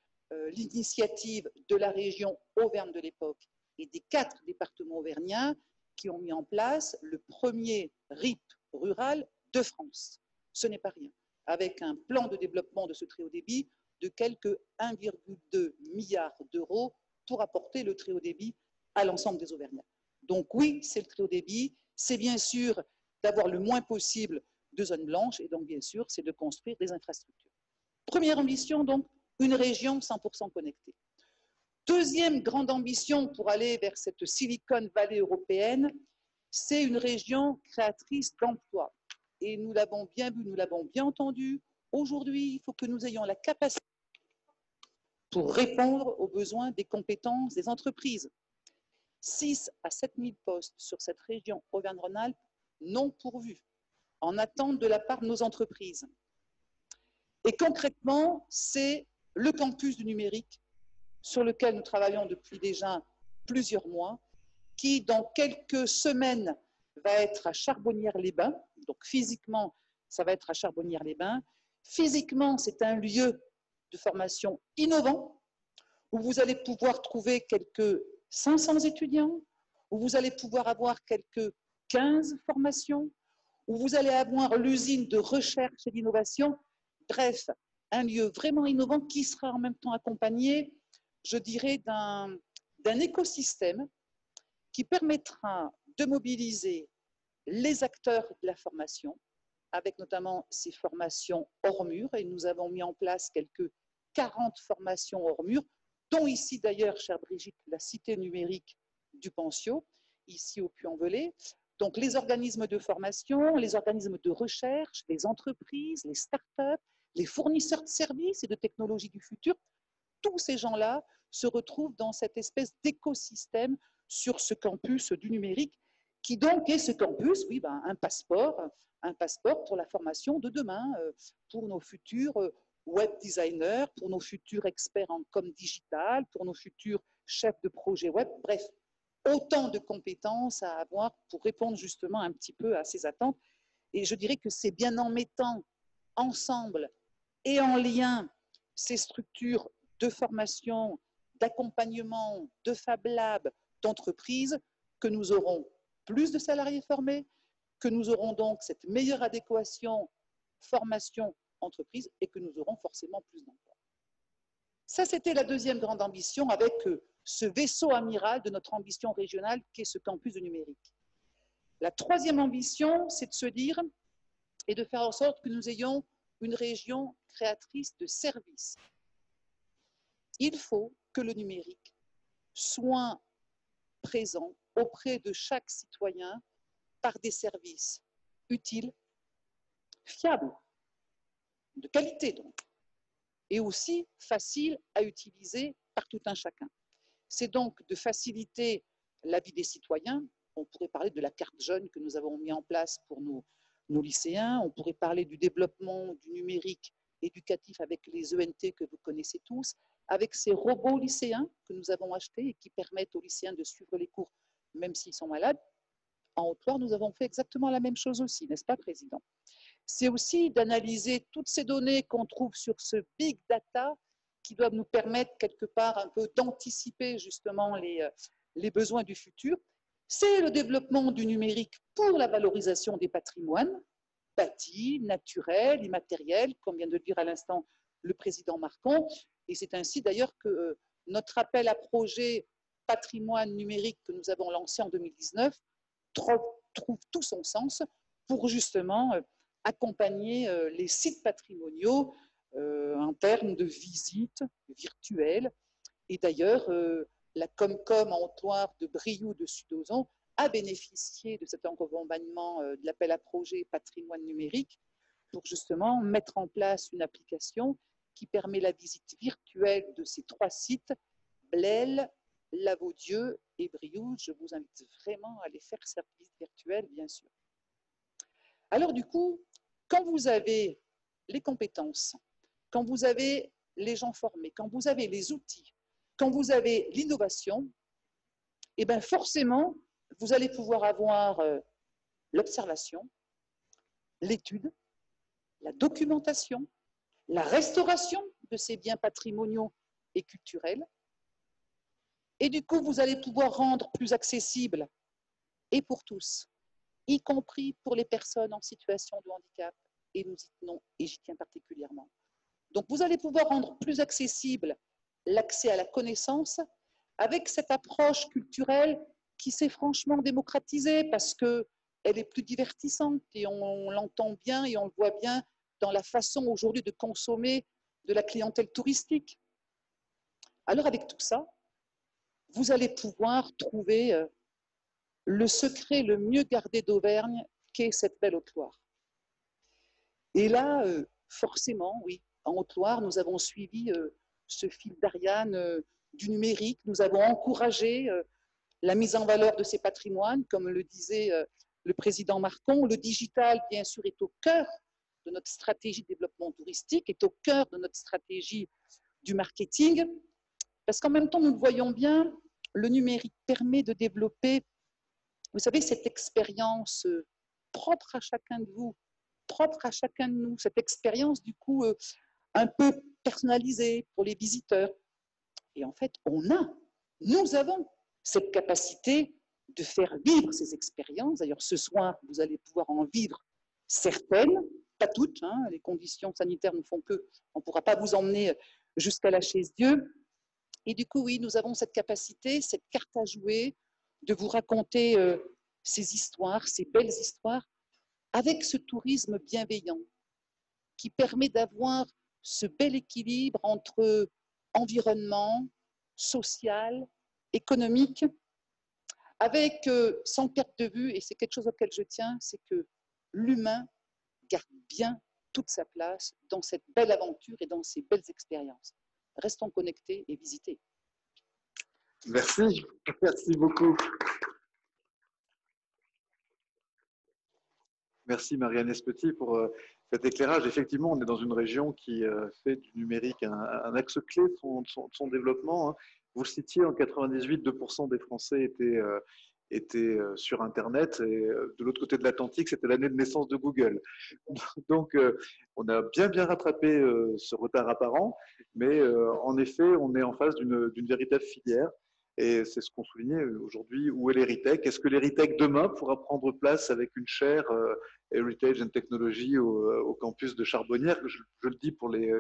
l'initiative de la région Auvergne de l'époque et des 4 départements auvergnats qui ont mis en place le premier RIP rural de France. Ce n'est pas rien. Avec un plan de développement de ce très haut débit de quelques 1,2 milliard d'euros pour apporter le très haut débit à l'ensemble des Auvergnats. Donc oui, c'est le très haut débit, c'est bien sûr d'avoir le moins possible de zones blanches et donc bien sûr, c'est de construire des infrastructures. Première ambition, donc, une région 100% connectée. Deuxième grande ambition pour aller vers cette Silicon Valley européenne, c'est une région créatrice d'emplois. Et nous l'avons bien vu, nous l'avons bien entendu. Aujourd'hui, il faut que nous ayons la capacité pour répondre aux besoins des compétences des entreprises. 6 à 7 000 postes sur cette région Auvergne-Rhône-Alpes non pourvus, en attente de la part de nos entreprises. Et concrètement, c'est le campus du numérique sur lequel nous travaillons depuis déjà plusieurs mois, qui dans quelques semaines va être à Charbonnières-les-Bains. Donc physiquement, ça va être à Charbonnières-les-Bains. Physiquement, c'est un lieu de formation innovant où vous allez pouvoir trouver quelques 500 étudiants, où vous allez pouvoir avoir quelques 15 formations, où vous allez avoir l'usine de recherche et d'innovation. Bref, un lieu vraiment innovant qui sera en même temps accompagné, je dirais, d'un écosystème qui permettra de mobiliser les acteurs de la formation, avec notamment ces formations hors mur, et nous avons mis en place quelques 40 formations hors mur, dont ici d'ailleurs, chère Brigitte, la cité numérique du Pentio, ici au Puy-en-Velay. Donc les organismes de formation, les organismes de recherche, les entreprises, les startups, les fournisseurs de services et de technologies du futur, tous ces gens-là se retrouvent dans cette espèce d'écosystème sur ce campus du numérique, qui donc est ce campus, oui, ben, un passeport pour la formation de demain, pour nos futurs web designers, pour nos futurs experts en com digital, pour nos futurs chefs de projet web, bref, autant de compétences à avoir pour répondre justement un petit peu à ces attentes. Et je dirais que c'est bien en mettant ensemble et en lien ces structures de formation, d'accompagnement, de Fab Lab, d'entreprise, que nous aurons plus de salariés formés, que nous aurons donc cette meilleure adéquation formation-entreprise et que nous aurons forcément plus d'emplois. Ça, c'était la deuxième grande ambition avec ce vaisseau amiral de notre ambition régionale qui est ce campus de numérique. La troisième ambition, c'est de se dire et de faire en sorte que nous ayons une région créatrice de services. Il faut que le numérique soit présent auprès de chaque citoyen par des services utiles, fiables, de qualité donc, et aussi faciles à utiliser par tout un chacun. C'est donc de faciliter la vie des citoyens. On pourrait parler de la carte jeune que nous avons mis en place pour nos lycéens. On pourrait parler du développement du numérique éducatif avec les ENT que vous connaissez tous, avec ces robots lycéens que nous avons achetés et qui permettent aux lycéens de suivre les cours même s'ils sont malades. En Haute-Loire, nous avons fait exactement la même chose aussi, n'est-ce pas, Président? C'est aussi d'analyser toutes ces données qu'on trouve sur ce big data qui doivent nous permettre quelque part un peu d'anticiper justement les besoins du futur c'est le développement du numérique pour la valorisation des patrimoines, bâtis, naturels, immatériels, comme vient de le dire à l'instant le président Marcon. Et c'est ainsi d'ailleurs que notre appel à projet patrimoine numérique que nous avons lancé en 2019 trouve tout son sens pour justement accompagner les sites patrimoniaux en termes de visites virtuelles. Et d'ailleurs, la Comcom en Haute-Loire de Brioude de Sudozon a bénéficié de cet accompagnement de l'appel à projet patrimoine numérique pour justement mettre en place une application qui permet la visite virtuelle de ces 3 sites, Blel, Lavaudieu et Brioude. Je vous invite vraiment à aller faire cette visite virtuelle, bien sûr. Alors du coup, quand vous avez les compétences, quand vous avez les gens formés, quand vous avez les outils, quand vous avez l'innovation, et bien forcément, vous allez pouvoir avoir l'observation, l'étude, la documentation, la restauration de ces biens patrimoniaux et culturels. Et du coup, vous allez pouvoir rendre plus accessible, et pour tous, y compris pour les personnes en situation de handicap, et nous y tenons, et j'y tiens particulièrement. Donc, vous allez pouvoir rendre plus accessible l'accès à la connaissance avec cette approche culturelle qui s'est franchement démocratisée parce qu'elle est plus divertissante et on l'entend bien et on le voit bien dans la façon aujourd'hui de consommer de la clientèle touristique. Alors, avec tout ça, vous allez pouvoir trouver le secret le mieux gardé d'Auvergne qu'est cette belle Haute-Loire. Et là, forcément, oui, en Haute-Loire, nous avons suivi ce fil d'Ariane du numérique. Nous avons encouragé la mise en valeur de ces patrimoines, comme le disait le président Marcon. Le digital, bien sûr, est au cœur de notre stratégie de développement touristique, est au cœur de notre stratégie du marketing, parce qu'en même temps, nous le voyons bien, le numérique permet de développer, vous savez, cette expérience propre à chacun de vous, propre à chacun de nous, cette expérience du coup un peu personnalisée pour les visiteurs. Et en fait, nous avons cette capacité de faire vivre ces expériences. D'ailleurs, ce soir, vous allez pouvoir en vivre certaines, pas toutes, hein, les conditions sanitaires ne font que, on ne pourra pas vous emmener jusqu'à la chaise Dieu. Et du coup, oui, nous avons cette capacité, cette carte à jouer, de vous raconter ces histoires, ces belles histoires, avec ce tourisme bienveillant qui permet d'avoir ce bel équilibre entre environnement, social, économique, avec, sans perte de vue, et c'est quelque chose auquel je tiens, c'est que l'humain garde bien toute sa place dans cette belle aventure et dans ces belles expériences. Restons connectés et visitez. Merci, merci beaucoup. Merci Marianne Espetit pour cet éclairage. Effectivement, on est dans une région qui fait du numérique un axe clé de son développement. Vous le citiez, en 98, 2% des Français étaient sur Internet. Et de l'autre côté de l'Atlantique, c'était l'année de naissance de Google. Donc, on a bien rattrapé ce retard apparent. Mais en effet, on est en face d'une véritable filière. Et c'est ce qu'on soulignait aujourd'hui. Où est l'Héritage? Est-ce que l'Héritage demain pourra prendre place avec une chaire Heritage and Technology au campus de Charbonnières? Je le dis pour les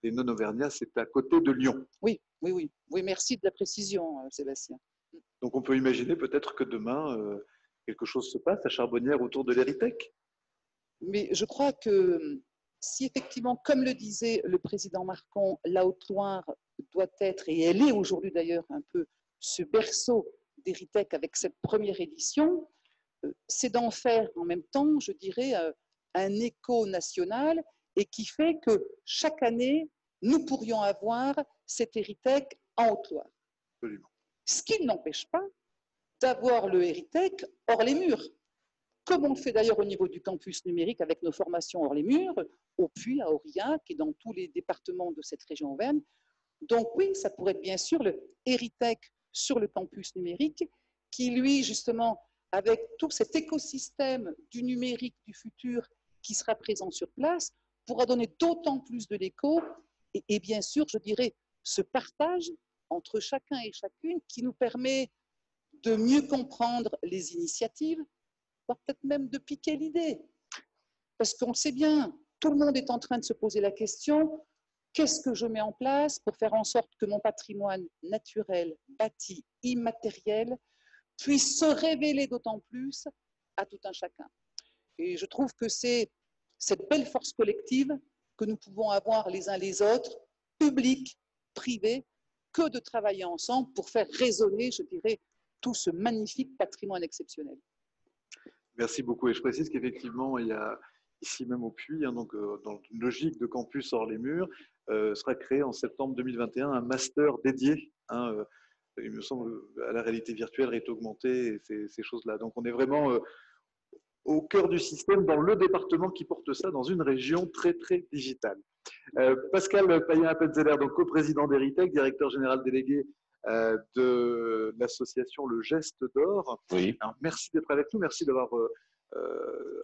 non-auvergnats, c'est à côté de Lyon. Oui, merci de la précision, Sébastien. Donc on peut imaginer peut-être que demain, quelque chose se passe à Charbonnières autour de l'Héritage. Mais je crois que si effectivement, comme le disait le président Marcon, la Haute-Loire doit être, et elle est aujourd'hui d'ailleurs un peu ce berceau d'Héritage avec cette première édition, c'est d'en faire en même temps, je dirais, un écho national et qui fait que chaque année, nous pourrions avoir cet Héritage en Haute-Loire. Absolument. Ce qui n'empêche pas d'avoir le Héritage hors les murs, comme on le fait d'ailleurs au niveau du campus numérique avec nos formations hors les murs, au Puy, à Aurillac et dans tous les départements de cette région Auvergne. Donc oui, ça pourrait être bien sûr le Héritage sur le campus numérique qui, lui, justement, avec tout cet écosystème du numérique du futur qui sera présent sur place, pourra donner d'autant plus de l'écho et bien sûr, je dirais, ce partage entre chacun et chacune qui nous permet de mieux comprendre les initiatives, voire peut-être même de piquer l'idée. Parce qu'on le sait bien, tout le monde est en train de se poser la question, qu'est-ce que je mets en place pour faire en sorte que mon patrimoine naturel, bâti, immatériel, puisse se révéler d'autant plus à tout un chacun. Et je trouve que c'est cette belle force collective que nous pouvons avoir les uns les autres, publics, privés, que de travailler ensemble pour faire résonner, je dirais, tout ce magnifique patrimoine exceptionnel. Merci beaucoup. Et je précise qu'effectivement, il y a ici même au Puy, hein, donc, dans une logique de campus hors les murs, sera créé en septembre 2021 un master dédié, hein, il me semble, à la réalité virtuelle, réalité augmentée, et ces choses-là. Donc on est vraiment au cœur du système, dans le département qui porte ça, dans une région très, très digitale. Pascal Payen-Appenzeller, donc co-président d'Heritech, directeur général délégué de l'association Le Geste d'Or. Oui. Alors, merci d'être avec nous, merci d'avoir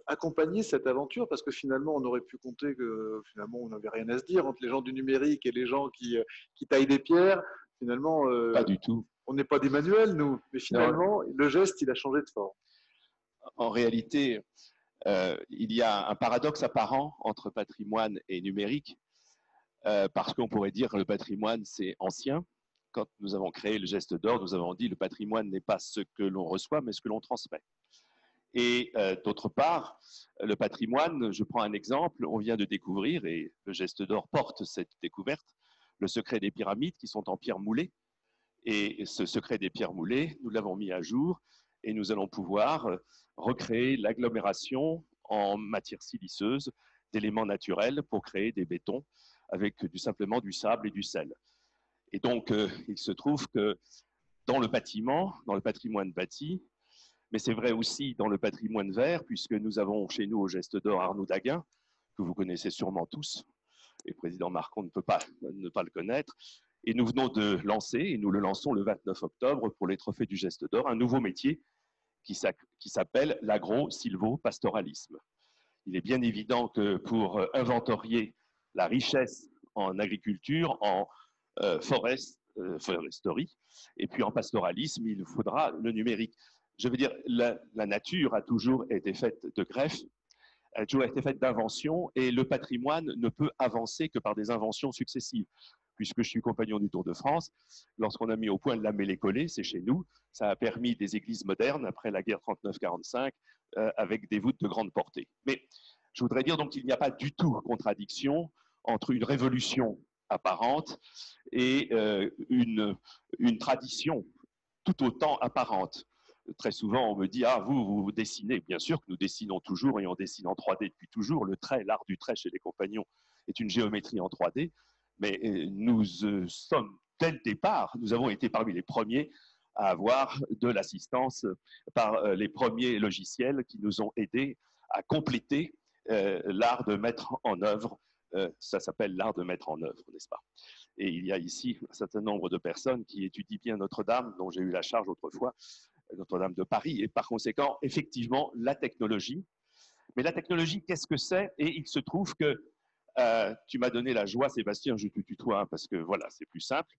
accompagné cette aventure, parce que finalement, on aurait pu compter que finalement, on n'avait rien à se dire entre les gens du numérique et les gens qui taillent des pierres. Finalement, pas du tout. On n'est pas des manuels, nous, mais finalement, le geste, il a changé de forme. En réalité, il y a un paradoxe apparent entre patrimoine et numérique, parce qu'on pourrait dire que le patrimoine, c'est ancien. Quand nous avons créé le Geste d'Or, nous avons dit que le patrimoine n'est pas ce que l'on reçoit, mais ce que l'on transmet. Et d'autre part, le patrimoine, je prends un exemple, on vient de découvrir, et le Geste d'Or porte cette découverte, le secret des pyramides qui sont en pierre moulée. Et ce secret des pierres moulées, nous l'avons mis à jour et nous allons pouvoir recréer l'agglomération en matière siliceuse d'éléments naturels pour créer des bétons avec simplement du sable et du sel. Et donc, il se trouve que dans le bâtiment, dans le patrimoine bâti, mais c'est vrai aussi dans le patrimoine vert, puisque nous avons chez nous au Geste d'Or Arnaud Daguin, que vous connaissez sûrement tous, et le président Marcon ne peut pas ne pas le connaître. Et nous venons de lancer, et nous le lançons le 29 octobre pour les trophées du Geste d'Or, un nouveau métier qui s'appelle l'agro-silvo-pastoralisme. Il est bien évident que pour inventorier la richesse en agriculture, en foresterie, et puis en pastoralisme, il faudra le numérique. Je veux dire, la nature a toujours été faite de greffes, a toujours été faite d'inventions, et le patrimoine ne peut avancer que par des inventions successives. Puisque je suis compagnon du Tour de France, lorsqu'on a mis au point le lamellé-collé, c'est chez nous, ça a permis des églises modernes après la guerre 39-45, avec des voûtes de grande portée. Mais je voudrais dire donc qu'il n'y a pas du tout contradiction entre une révolution apparente et une tradition tout autant apparente. Très souvent, on me dit « Ah, vous dessinez ». Bien sûr que nous dessinons toujours et on dessine en 3D depuis toujours. Le trait, l'art du trait chez les compagnons est une géométrie en 3D. Mais nous sommes, dès le départ, nous avons été parmi les premiers à avoir de l'assistance par les premiers logiciels qui nous ont aidés à compléter l'art de mettre en œuvre. Ça s'appelle l'art de mettre en œuvre, n'est-ce pas? Et il y a ici un certain nombre de personnes qui étudient bien Notre-Dame, dont j'ai eu la charge autrefois, Notre-Dame de Paris, et par conséquent, effectivement, la technologie. Mais la technologie, qu'est-ce que c'est? Et il se trouve que tu m'as donné la joie, Sébastien, je te tutoie hein, parce que voilà, c'est plus simple.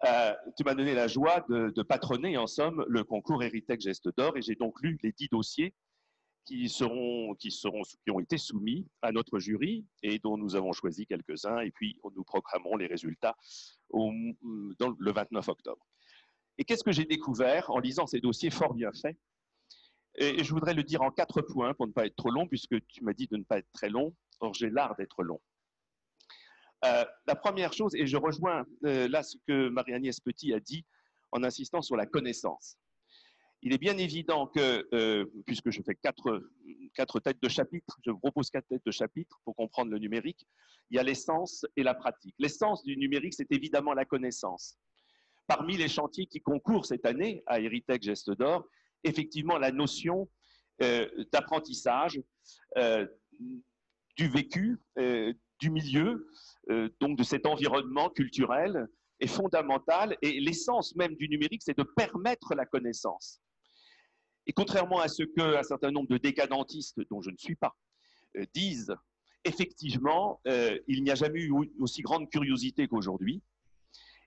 Tu m'as donné la joie de patronner en somme le concours Heritech Geste d'Or et j'ai donc lu les 10 dossiers qui ont été soumis à notre jury et dont nous avons choisi quelques-uns et puis nous programmerons les résultats le 29 octobre. Et qu'est-ce que j'ai découvert en lisant ces dossiers fort bien faits? Et je voudrais le dire en 4 points pour ne pas être trop long, puisque tu m'as dit de ne pas être très long. Or, j'ai l'art d'être long. La première chose, et je rejoins là ce que Marie-Agnès Petit a dit en insistant sur la connaissance. Il est bien évident que, puisque je fais 4 têtes de chapitre, je vous propose 4 têtes de chapitre pour comprendre le numérique, il y a l'essence et la pratique. L'essence du numérique, c'est évidemment la connaissance. Parmi les chantiers qui concourent cette année à Heritech Geste d'Or, effectivement, la notion d'apprentissage, du vécu, du milieu, donc de cet environnement culturel est fondamentale et l'essence même du numérique, c'est de permettre la connaissance. Et contrairement à ce qu'un certain nombre de décadentistes, dont je ne suis pas, disent, effectivement, il n'y a jamais eu aussi grande curiosité qu'aujourd'hui.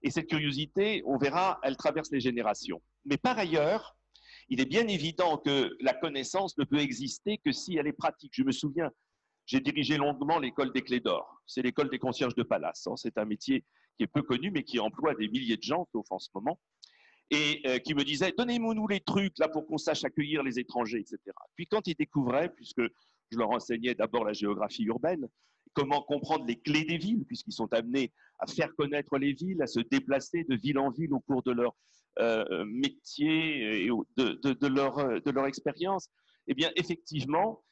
Et cette curiosité, on verra, elle traverse les générations. Mais par ailleurs, il est bien évident que la connaissance ne peut exister que si elle est pratique. Je me souviens, j'ai dirigé longuement l'école des Clés d'Or. C'est l'école des concierges de palace. C'est un métier qui est peu connu, mais qui emploie des milliers de gens, sauf en ce moment, et qui me disait, donnez-nous les trucs là pour qu'on sache accueillir les étrangers, etc. Puis quand ils découvraient, puisque je leur enseignais d'abord la géographie urbaine, comment comprendre les clés des villes, puisqu'ils sont amenés à faire connaître les villes, à se déplacer de ville en ville au cours de leur métier et de leur expérience, eh bien, effectivement,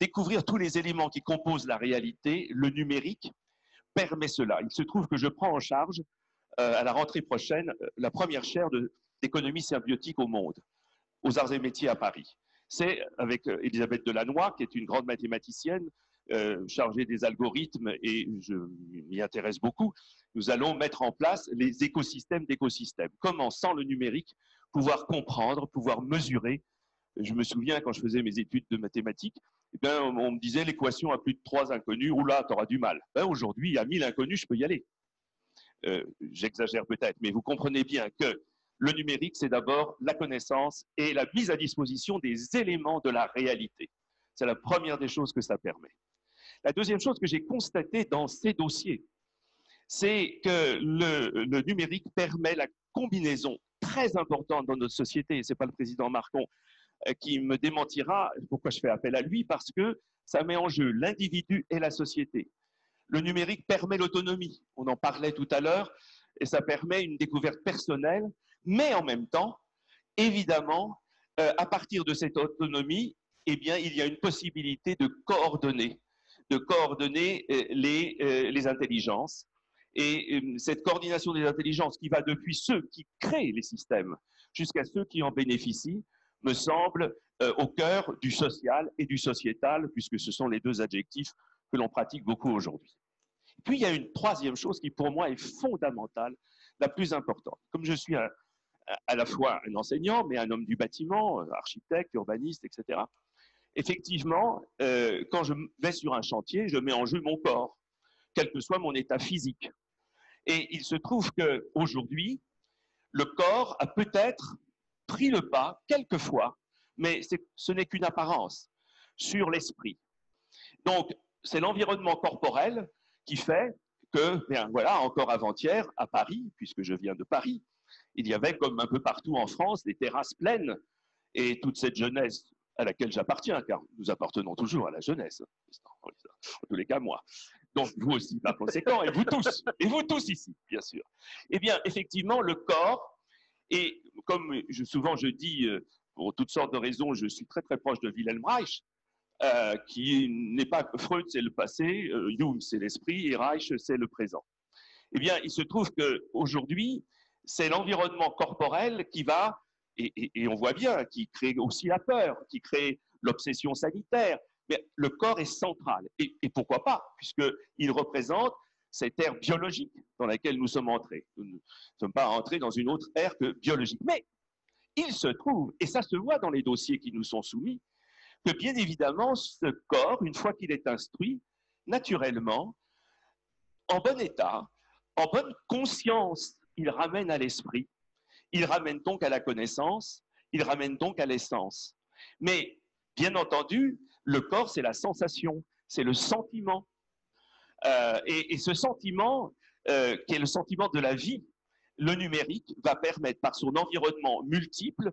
découvrir tous les éléments qui composent la réalité, le numérique, permet cela. Il se trouve que je prends en charge, à la rentrée prochaine, la première chaire d'économie symbiotique au monde, aux Arts et Métiers à Paris. C'est avec Elisabeth Delannoy, qui est une grande mathématicienne, chargée des algorithmes, et je m'y intéresse beaucoup. Nous allons mettre en place les écosystèmes d'écosystèmes. Comment, sans le numérique, pouvoir comprendre, pouvoir mesurer. Je me souviens, quand je faisais mes études de mathématiques, eh bien, on me disait l'équation à plus de 3 inconnus, oula, tu auras du mal. Ben, aujourd'hui, à 1000 inconnus, je peux y aller. J'exagère peut-être, mais vous comprenez bien que le numérique, c'est d'abord la connaissance et la mise à disposition des éléments de la réalité. C'est la première des choses que ça permet. La deuxième chose que j'ai constatée dans ces dossiers, c'est que le numérique permet la combinaison très importante dans notre société, et ce n'est pas le président Marcon qui me démentira pourquoi je fais appel à lui, parce que ça met en jeu l'individu et la société. Le numérique permet l'autonomie, on en parlait tout à l'heure, et ça permet une découverte personnelle, mais en même temps, évidemment, à partir de cette autonomie, eh bien, il y a une possibilité de coordonner les intelligences. Et cette coordination des intelligences qui va depuis ceux qui créent les systèmes jusqu'à ceux qui en bénéficient, me semble au cœur du social et du sociétal, puisque ce sont les deux adjectifs que l'on pratique beaucoup aujourd'hui. Puis il y a une troisième chose qui pour moi est fondamentale, la plus importante. Comme je suis à la fois un enseignant, mais un homme du bâtiment, architecte, urbaniste, etc. Effectivement, quand je vais sur un chantier, je mets en jeu mon corps, quel que soit mon état physique. Et il se trouve qu'aujourd'hui, le corps a peut-être pris le pas, quelquefois, mais ce n'est qu'une apparence, sur l'esprit. Donc, c'est l'environnement corporel qui fait que, bien voilà, encore avant-hier, à Paris, puisque je viens de Paris, il y avait, comme un peu partout en France, des terrasses pleines, et toute cette jeunesse à laquelle j'appartiens, car nous appartenons toujours à la jeunesse, en tous les cas moi. Donc vous aussi par conséquent, et vous tous ici, bien sûr. Eh bien, effectivement, le corps, et comme souvent je dis, pour toutes sortes de raisons, je suis très très proche de Wilhelm Reich, qui n'est pas Freud, c'est le passé, Jung, c'est l'esprit, et Reich, c'est le présent. Eh bien, il se trouve qu'aujourd'hui, c'est l'environnement corporel qui va, et on voit bien, qui crée aussi la peur, qui crée l'obsession sanitaire, mais le corps est central. Et pourquoi pas, puisqu'il représente cette ère biologique dans laquelle nous sommes entrés. Nous ne sommes pas entrés dans une autre ère que biologique. Mais il se trouve, et ça se voit dans les dossiers qui nous sont soumis, que bien évidemment, ce corps, une fois qu'il est instruit, naturellement, en bon état, en bonne conscience, il ramène à l'esprit, il ramène donc à la connaissance, il ramène donc à l'essence. Mais, bien entendu, le corps, c'est la sensation, c'est le sentiment. Et ce sentiment, qui est le sentiment de la vie, le numérique va permettre, par son environnement multiple,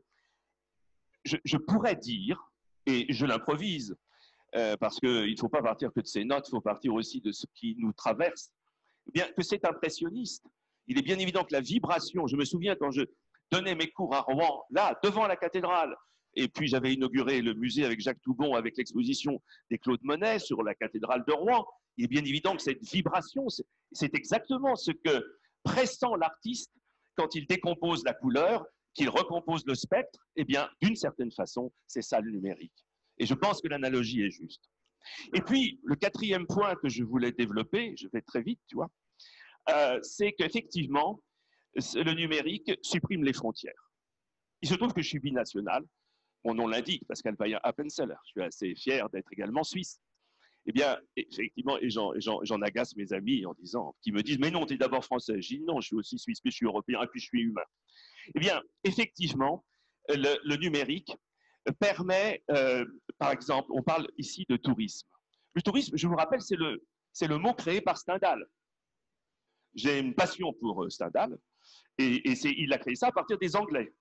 je pourrais dire, et je l'improvise, parce qu'il ne faut pas partir que de ses notes, il faut partir aussi de ce qui nous traverse, eh bien, que c'est impressionniste. Il est bien évident que la vibration, je me souviens quand je donnais mes cours à Rouen, là, devant la cathédrale, et puis j'avais inauguré le musée avec Jacques Toubon, avec l'exposition des Claude Monet sur la cathédrale de Rouen, il est bien évident que cette vibration, c'est exactement ce que pressent l'artiste quand il décompose la couleur, qu'il recompose le spectre, eh bien, d'une certaine façon, c'est ça le numérique. Et je pense que l'analogie est juste. Et puis, le quatrième point que je voulais développer, je vais très vite, tu vois, c'est qu'effectivement, le numérique supprime les frontières. Il se trouve que je suis binational, mon nom l'indique, Pascal Payen-Appenzeller, je suis assez fier d'être également suisse. Eh bien, effectivement, et j'en agace mes amis en disant, qui me disent, mais non, tu es d'abord français. Je dis non, je suis aussi suisse, puis je suis européen, et puis je suis humain. Eh bien, effectivement, le numérique permet, par exemple, on parle ici de tourisme. Le tourisme, je vous rappelle, c'est le mot créé par Stendhal. J'ai une passion pour Stendhal, et il a créé ça à partir des Anglais.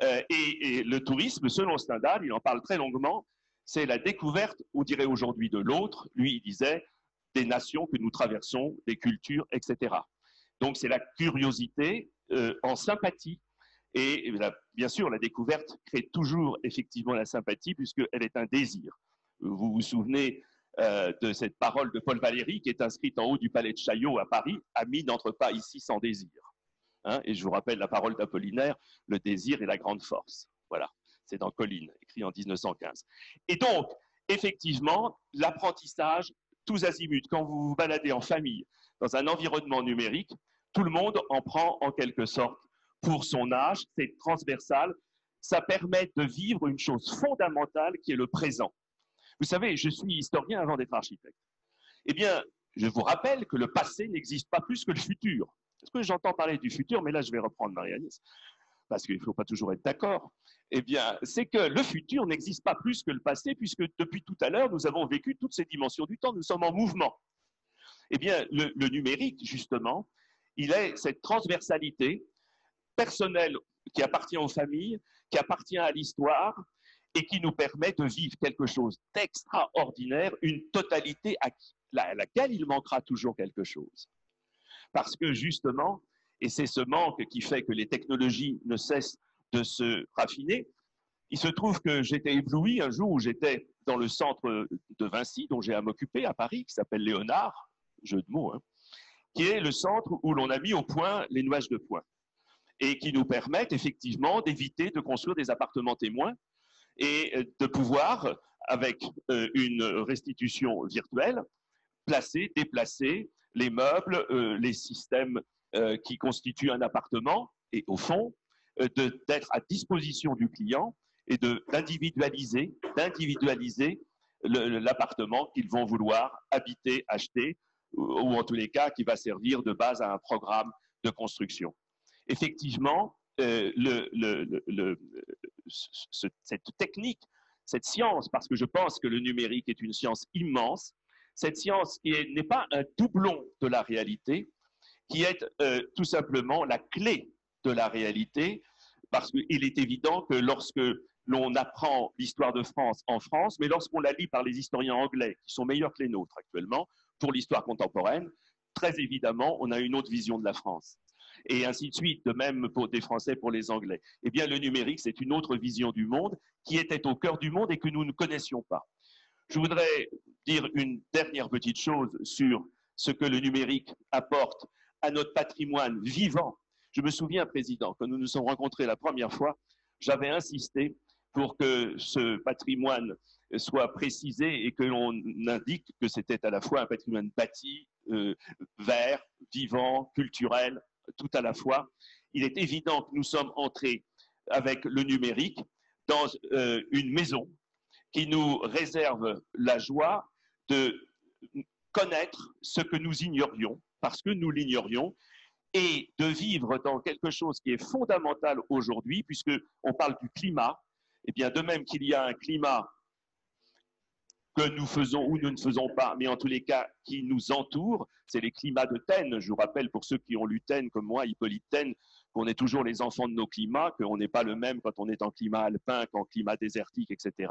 Et le tourisme, selon Stendhal, il en parle très longuement, c'est la découverte, on dirait aujourd'hui, de l'autre. Lui, il disait des nations que nous traversons, des cultures, etc. Donc, c'est la curiosité en sympathie. Et bien sûr, la découverte crée toujours effectivement la sympathie, puisqu'elle est un désir. Vous vous souvenez de cette parole de Paul Valéry qui est inscrite en haut du palais de Chaillot à Paris, « Ami n'entre pas ici sans désir ». Hein, et je vous rappelle la parole d'Apollinaire, le désir est la grande force. Voilà, c'est dans Colline, écrit en 1915. Et donc, effectivement, l'apprentissage, tous azimuts, quand vous vous baladez en famille, dans un environnement numérique, tout le monde en prend en quelque sorte pour son âge, c'est transversal, ça permet de vivre une chose fondamentale qui est le présent. Vous savez, je suis historien avant d'être architecte. Eh bien, je vous rappelle que le passé n'existe pas plus que le futur. Est-ce que j'entends parler du futur? Mais là, je vais reprendre Marie-Agnès, parce qu'il ne faut pas toujours être d'accord. Eh bien, c'est que le futur n'existe pas plus que le passé, puisque depuis tout à l'heure, nous avons vécu toutes ces dimensions du temps, nous sommes en mouvement. Eh bien, le numérique, justement, il est cette transversalité personnelle qui appartient aux familles, qui appartient à l'histoire, et qui nous permet de vivre quelque chose d'extraordinaire, une totalité à laquelle il manquera toujours quelque chose. Parce que justement, et c'est ce manque qui fait que les technologies ne cessent de se raffiner, il se trouve que j'étais ébloui un jour où j'étais dans le centre de Vinci, dont j'ai à m'occuper à Paris, qui s'appelle Léonard, jeu de mots, hein, qui est le centre où l'on a mis au point les nuages de points et qui nous permettent effectivement d'éviter de construire des appartements témoins et de pouvoir, avec une restitution virtuelle, placer, déplacer les meubles, les systèmes qui constituent un appartement, et au fond, d'être à disposition du client et d'individualiser l'appartement qu'ils vont vouloir habiter, acheter, ou en tous les cas qui va servir de base à un programme de construction. Effectivement, cette technique, cette science, parce que je pense que le numérique est une science immense, cette science qui n'est pas un doublon de la réalité, qui est tout simplement la clé de la réalité, parce qu'il est évident que lorsque l'on apprend l'histoire de France en France, mais lorsqu'on la lit par les historiens anglais, qui sont meilleurs que les nôtres actuellement, pour l'histoire contemporaine, très évidemment, on a une autre vision de la France. Et ainsi de suite, de même pour des Français, pour les Anglais. Eh bien, le numérique, c'est une autre vision du monde qui était au cœur du monde et que nous ne connaissions pas. Je voudrais dire une dernière petite chose sur ce que le numérique apporte à notre patrimoine vivant. Je me souviens, Président, quand nous nous sommes rencontrés la première fois, j'avais insisté pour que ce patrimoine soit précisé et que l'on indique que c'était à la fois un patrimoine bâti, vert, vivant, culturel, tout à la fois. Il est évident que nous sommes entrés avec le numérique dans une maison qui nous réserve la joie de connaître ce que nous ignorions, parce que nous l'ignorions, et de vivre dans quelque chose qui est fondamental aujourd'hui, puisqu'on parle du climat. Eh bien, de même qu'il y a un climat que nous faisons ou nous ne faisons pas, mais en tous les cas qui nous entoure, c'est les climats de Taine. Je vous rappelle, pour ceux qui ont lu Taine comme moi, Hippolyte Taine, qu'on est toujours les enfants de nos climats, qu'on n'est pas le même quand on est en climat alpin qu'en climat désertique, etc.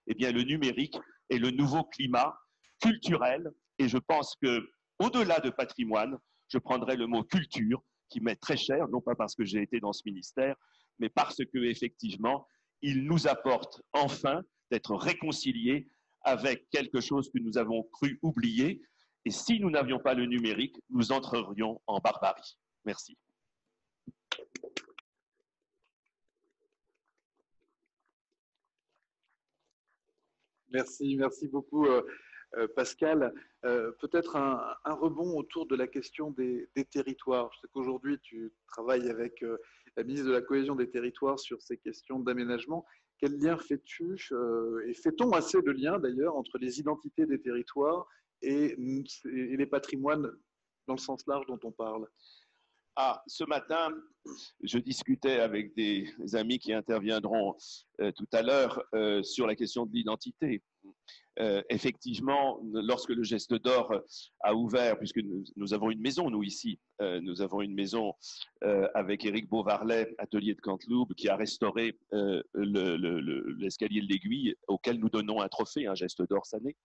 Eh bien, le numérique est le nouveau climat culturel, et je pense qu'au-delà de patrimoine, je prendrai le mot culture, qui m'est très cher, non pas parce que j'ai été dans ce ministère, mais parce qu'effectivement, il nous apporte enfin d'être réconciliés avec quelque chose que nous avons cru oublier. Et si nous n'avions pas le numérique, nous entrerions en barbarie. Merci. Merci, merci beaucoup Pascal. Peut-être un rebond autour de la question des territoires. Je sais qu'aujourd'hui tu travailles avec la ministre de la Cohésion des Territoires sur ces questions d'aménagement. Quel lien fais-tu et fait-on assez de liens d'ailleurs entre les identités des territoires et les patrimoines dans le sens large dont on parle? Ah, ce matin, je discutais avec des amis qui interviendront tout à l'heure sur la question de l'identité. Effectivement, lorsque le Geste d'Or a ouvert, puisque nous avons une maison, nous ici, nous avons une maison avec Éric Beauvarlet, atelier de Canteloube, qui a restauré l'escalier de l'Aiguille, auquel nous donnons un trophée, un Geste d'Or cette année.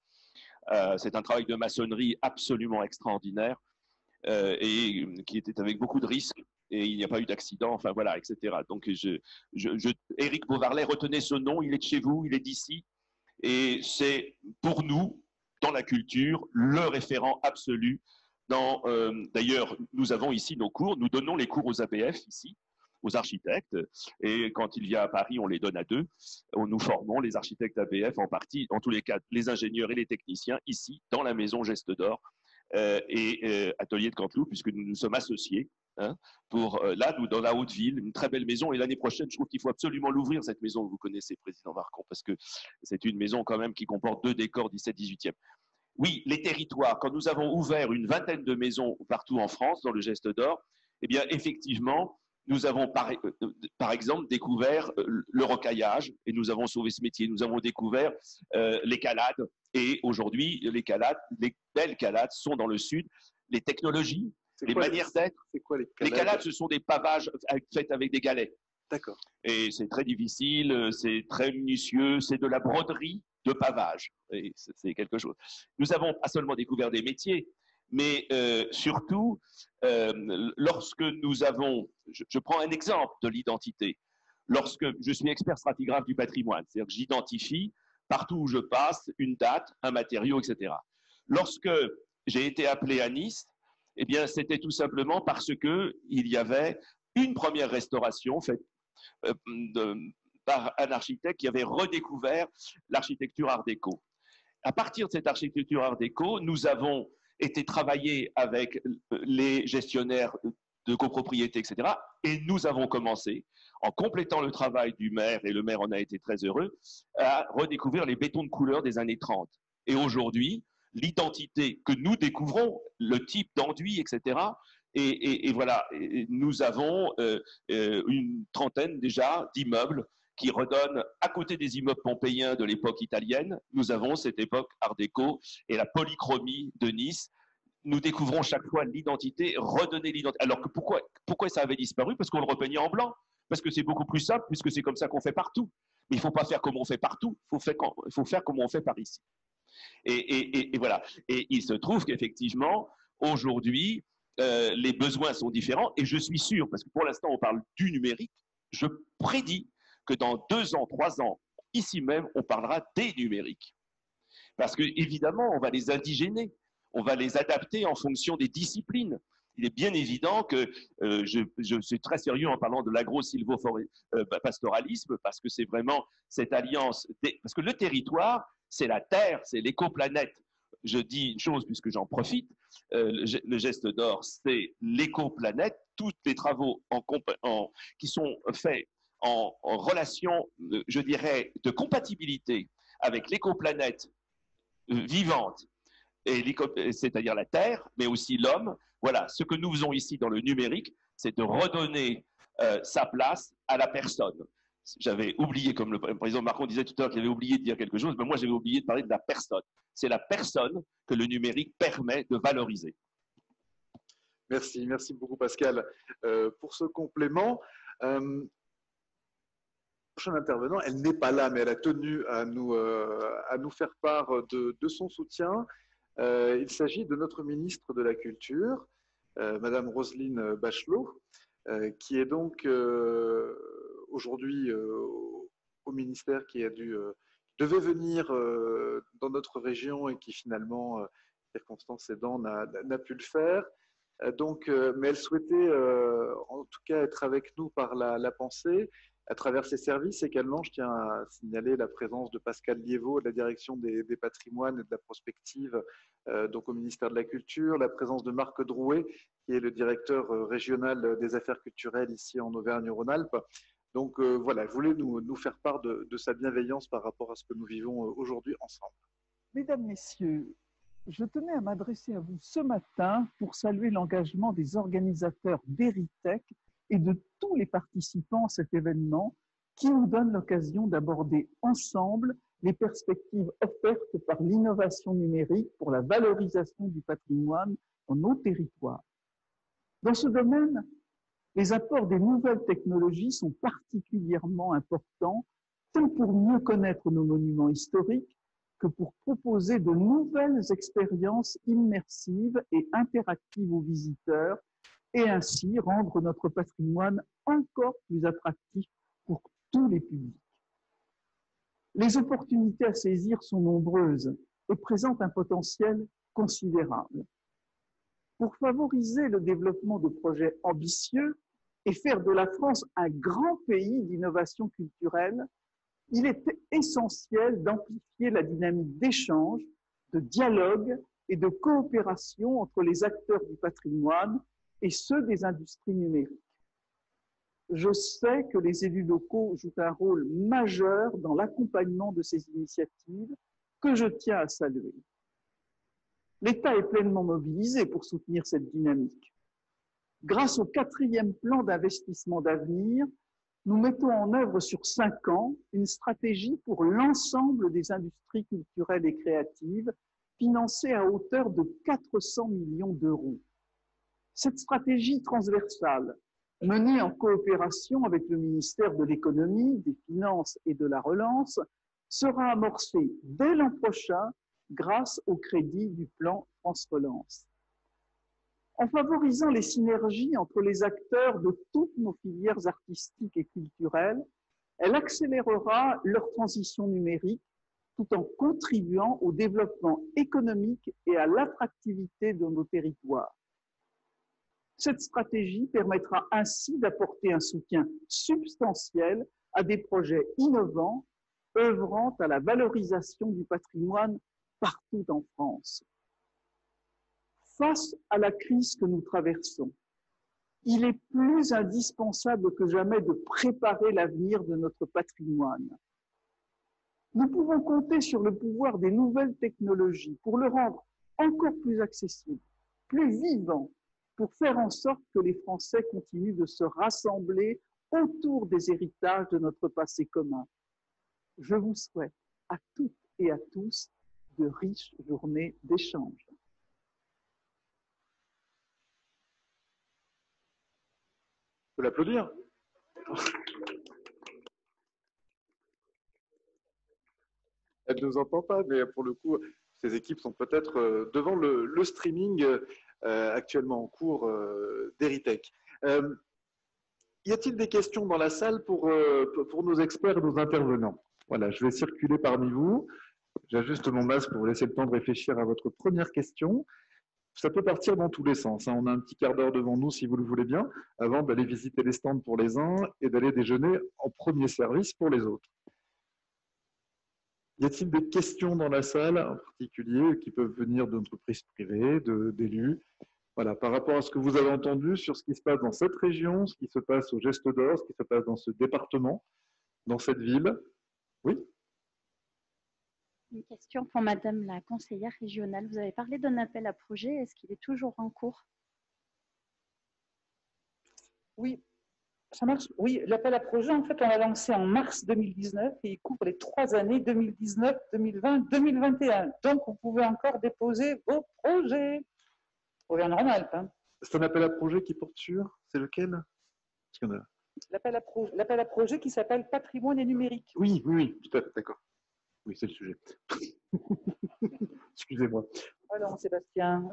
C'est un travail de maçonnerie absolument extraordinaire et qui était avec beaucoup de risques. Et il n'y a pas eu d'accident, enfin voilà, etc. Donc, Éric Beauvarlet, retenez ce nom, il est de chez vous, il est d'ici. Et c'est pour nous, dans la culture, le référent absolu. D'ailleurs, nous avons ici nos cours, nous donnons les cours aux ABF ici, aux architectes, et quand il vient à Paris, on les donne à deux. Nous formons les architectes ABF en partie, en tous les cas, les ingénieurs et les techniciens ici, dans la maison Geste d'Or et Atelier de Canteloup, puisque nous nous sommes associés. Hein, pour là, nous, dans la Haute-Ville, une très belle maison. Et l'année prochaine, je trouve qu'il faut absolument l'ouvrir, cette maison que vous connaissez, Président Marcon, parce que c'est une maison quand même qui comporte 2 décors 17-18e. Oui, les territoires, quand nous avons ouvert une vingtaine de maisons partout en France, dans le Geste d'Or, eh bien, effectivement, nous avons par exemple découvert le rocaillage, et nous avons sauvé ce métier. Nous avons découvert les calades, et aujourd'hui, les belles calades sont dans le sud. Les technologies, les manières d'être. C'est quoi les calades? Les calades, ce sont des pavages faits avec des galets. D'accord. Et c'est très difficile, c'est très minutieux, c'est de la broderie de pavage. Et c'est quelque chose. Nous avons pas seulement découvert des métiers, mais surtout, lorsque nous avons, je prends un exemple de l'identité, lorsque je suis expert stratigraphe du patrimoine, c'est-à-dire que j'identifie partout où je passe une date, un matériau, etc. Lorsque j'ai été appelé à Nice, eh bien, c'était tout simplement parce qu'il y avait une première restauration faite par un architecte qui avait redécouvert l'architecture art déco. À partir de cette architecture art déco, nous avons été travailler avec les gestionnaires de copropriété, etc. Et nous avons commencé, en complétant le travail du maire, et le maire en a été très heureux, à redécouvrir les bétons de couleur des années 30. Et aujourd'hui, l'identité que nous découvrons, le type d'enduit, etc. Et voilà, nous avons une trentaine déjà d'immeubles qui redonnent, à côté des immeubles pompéiens de l'époque italienne, nous avons cette époque art déco et la polychromie de Nice. Nous découvrons chaque fois l'identité, redonner l'identité. Alors que pourquoi ça avait disparu? Parce qu'on le repeignait en blanc. Parce que c'est beaucoup plus simple, puisque c'est comme ça qu'on fait partout. Mais il ne faut pas faire comme on fait partout, il faut faire comme on fait par ici. Et voilà. Et il se trouve qu'effectivement, aujourd'hui, les besoins sont différents. Et je suis sûr, parce que pour l'instant, on parle du numérique, je prédis que dans 2 ans, 3 ans, ici même, on parlera des numériques. Parce qu'évidemment, on va les indigéner, on va les adapter en fonction des disciplines. Il est bien évident que je suis très sérieux en parlant de l'agro-silvopastoralisme, parce que c'est vraiment cette alliance, parce que le territoire, c'est la terre, c'est l'écoplanète. Je dis une chose, puisque j'en profite, le Geste d'Or, c'est l'écoplanète, tous les travaux qui sont faits en relation, je dirais, de compatibilité avec l'écoplanète vivante, c'est-à-dire la Terre, mais aussi l'homme. Voilà, ce que nous faisons ici dans le numérique, c'est de redonner sa place à la personne. J'avais oublié, comme le président Macron disait tout à l'heure qu'il avait oublié de dire quelque chose, mais moi j'avais oublié de parler de la personne. C'est la personne que le numérique permet de valoriser. Merci beaucoup Pascal pour ce complément. Prochaine intervenant, elle n'est pas là, mais elle a tenu à nous faire part de son soutien. Il s'agit de notre ministre de la Culture, Madame Roselyne Bachelot, qui est donc aujourd'hui au ministère, qui devait venir dans notre région et qui finalement, circonstances aidant, n'a pu le faire. Mais elle souhaitait en tout cas être avec nous par la pensée, à travers ses services également. Je tiens à signaler la présence de Pascal Liévaux de la direction des patrimoines et de la prospective donc au ministère de la Culture, la présence de Marc Drouet, qui est le directeur régional des affaires culturelles ici en Auvergne-Rhône-Alpes. Donc voilà, elle voulait nous faire part de sa bienveillance par rapport à ce que nous vivons aujourd'hui ensemble. Mesdames, Messieurs, Je tenais à m'adresser à vous ce matin pour saluer l'engagement des organisateurs d'Heritech et de tous les participants à cet événement qui nous donne l'occasion d'aborder ensemble les perspectives offertes par l'innovation numérique pour la valorisation du patrimoine dans nos territoires. Dans ce domaine, les apports des nouvelles technologies sont particulièrement importants, tant pour mieux connaître nos monuments historiques que pour proposer de nouvelles expériences immersives et interactives aux visiteurs et ainsi rendre notre patrimoine encore plus attractif pour tous les publics. Les opportunités à saisir sont nombreuses et présentent un potentiel considérable. Pour favoriser le développement de projets ambitieux et faire de la France un grand pays d'innovation culturelle, il est essentiel d'amplifier la dynamique d'échange, de dialogue et de coopération entre les acteurs du patrimoine et ceux des industries numériques. Je sais que les élus locaux jouent un rôle majeur dans l'accompagnement de ces initiatives que je tiens à saluer. L'État est pleinement mobilisé pour soutenir cette dynamique. Grâce au 4e plan d'investissement d'avenir, nous mettons en œuvre sur 5 ans une stratégie pour l'ensemble des industries culturelles et créatives, financée à hauteur de 400 millions d'euros. Cette stratégie transversale, menée en coopération avec le ministère de l'Économie, des Finances et de la Relance, sera amorcée dès l'an prochain grâce au crédit du plan France Relance. En favorisant les synergies entre les acteurs de toutes nos filières artistiques et culturelles, elle accélérera leur transition numérique tout en contribuant au développement économique et à l'attractivité de nos territoires. Cette stratégie permettra ainsi d'apporter un soutien substantiel à des projets innovants œuvrant à la valorisation du patrimoine partout en France. Face à la crise que nous traversons, il est plus indispensable que jamais de préparer l'avenir de notre patrimoine. Nous pouvons compter sur le pouvoir des nouvelles technologies pour le rendre encore plus accessible, plus vivant, pour faire en sorte que les Français continuent de se rassembler autour des héritages de notre passé commun. Je vous souhaite à toutes et à tous de riches journées d'échange. On peut l'applaudir. Elle ne nous entend pas, mais pour le coup, ces équipes sont peut-être devant le streaming actuellement en cours d'Heritech. Y a-t-il des questions dans la salle pour nos experts et nos intervenants? Voilà, je vais circuler parmi vous. J'ajuste mon masque pour vous laisser le temps de réfléchir à votre première question. Ça peut partir dans tous les sens. On a un petit quart d'heure devant nous, si vous le voulez bien, avant d'aller visiter les stands pour les uns et d'aller déjeuner en premier service pour les autres. Y a-t-il des questions dans la salle, en particulier, qui peuvent venir d'entreprises privées, d'élus? Voilà, par rapport à ce que vous avez entendu sur ce qui se passe dans cette région, ce qui se passe au Geste d'Or, ce qui se passe dans ce département, dans cette ville. Oui? Une question pour Madame la conseillère régionale. Vous avez parlé d'un appel à projet. Est-ce qu'il est toujours en cours? Oui, ça marche. Oui, l'appel à projet, en fait, on l'a lancé en mars 2019 et il couvre les 3 années 2019, 2020, 2021. Donc, vous pouvez encore déposer vos projets. Auvergne-Rhône-Alpes. Hein. C'est un appel à projet qui porte sur, c'est lequel? L'appel à projet qui s'appelle Patrimoine et numérique. Oui, oui, oui, tout à fait, d'accord. Oui, c'est le sujet. Excusez-moi. Alors, Sébastien.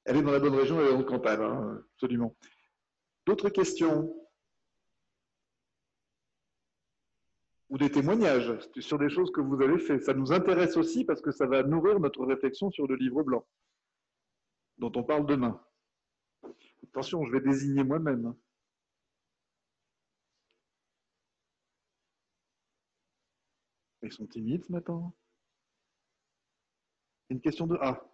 Elle est dans la bonne région, elle est dans le Cantal, hein, absolument. D'autres questions? Ou des témoignages sur des choses que vous avez fait. Ça nous intéresse aussi parce que ça va nourrir notre réflexion sur le livre blanc, dont on parle demain. Attention, je vais désigner moi-même. Ils sont timides ce matin. Une question de A.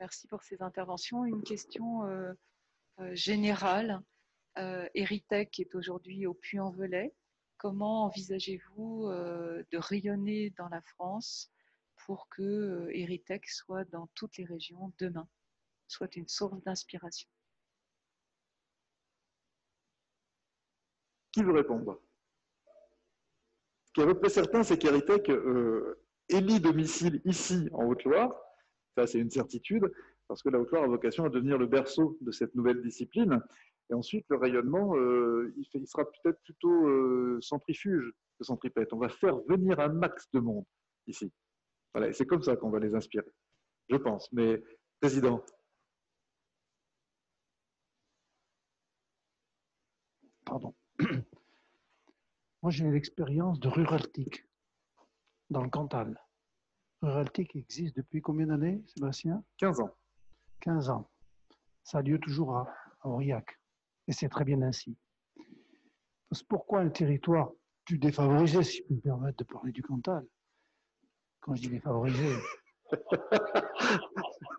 Merci pour ces interventions. Une question général, Héritech est aujourd'hui au Puy-en-Velay. Comment envisagez-vous de rayonner dans la France pour que Héritech soit dans toutes les régions demain, soit une source d'inspiration? Qui veut répondre? Ce qui est à peu près certain, c'est qu'Héritech élit domicile ici, en Haute-Loire. Ça, c'est une certitude, parce que la Haute-Loire a vocation à devenir le berceau de cette nouvelle discipline. Et ensuite, le rayonnement, il sera peut-être plutôt centrifuge que centripète. On va faire venir un max de monde ici. Voilà, et c'est comme ça qu'on va les inspirer, je pense. Mais, Président. Pardon. Moi, j'ai l'expérience de Ruraltic, dans le Cantal. Ruraltic existe depuis combien d'années, Sébastien? 15 ans. 15 ans. Ça a lieu toujours à Aurillac. Et c'est très bien ainsi. Parce que pourquoi un territoire plus défavorisé, si je peux me permettre de parler du Cantal? Quand je dis défavorisé...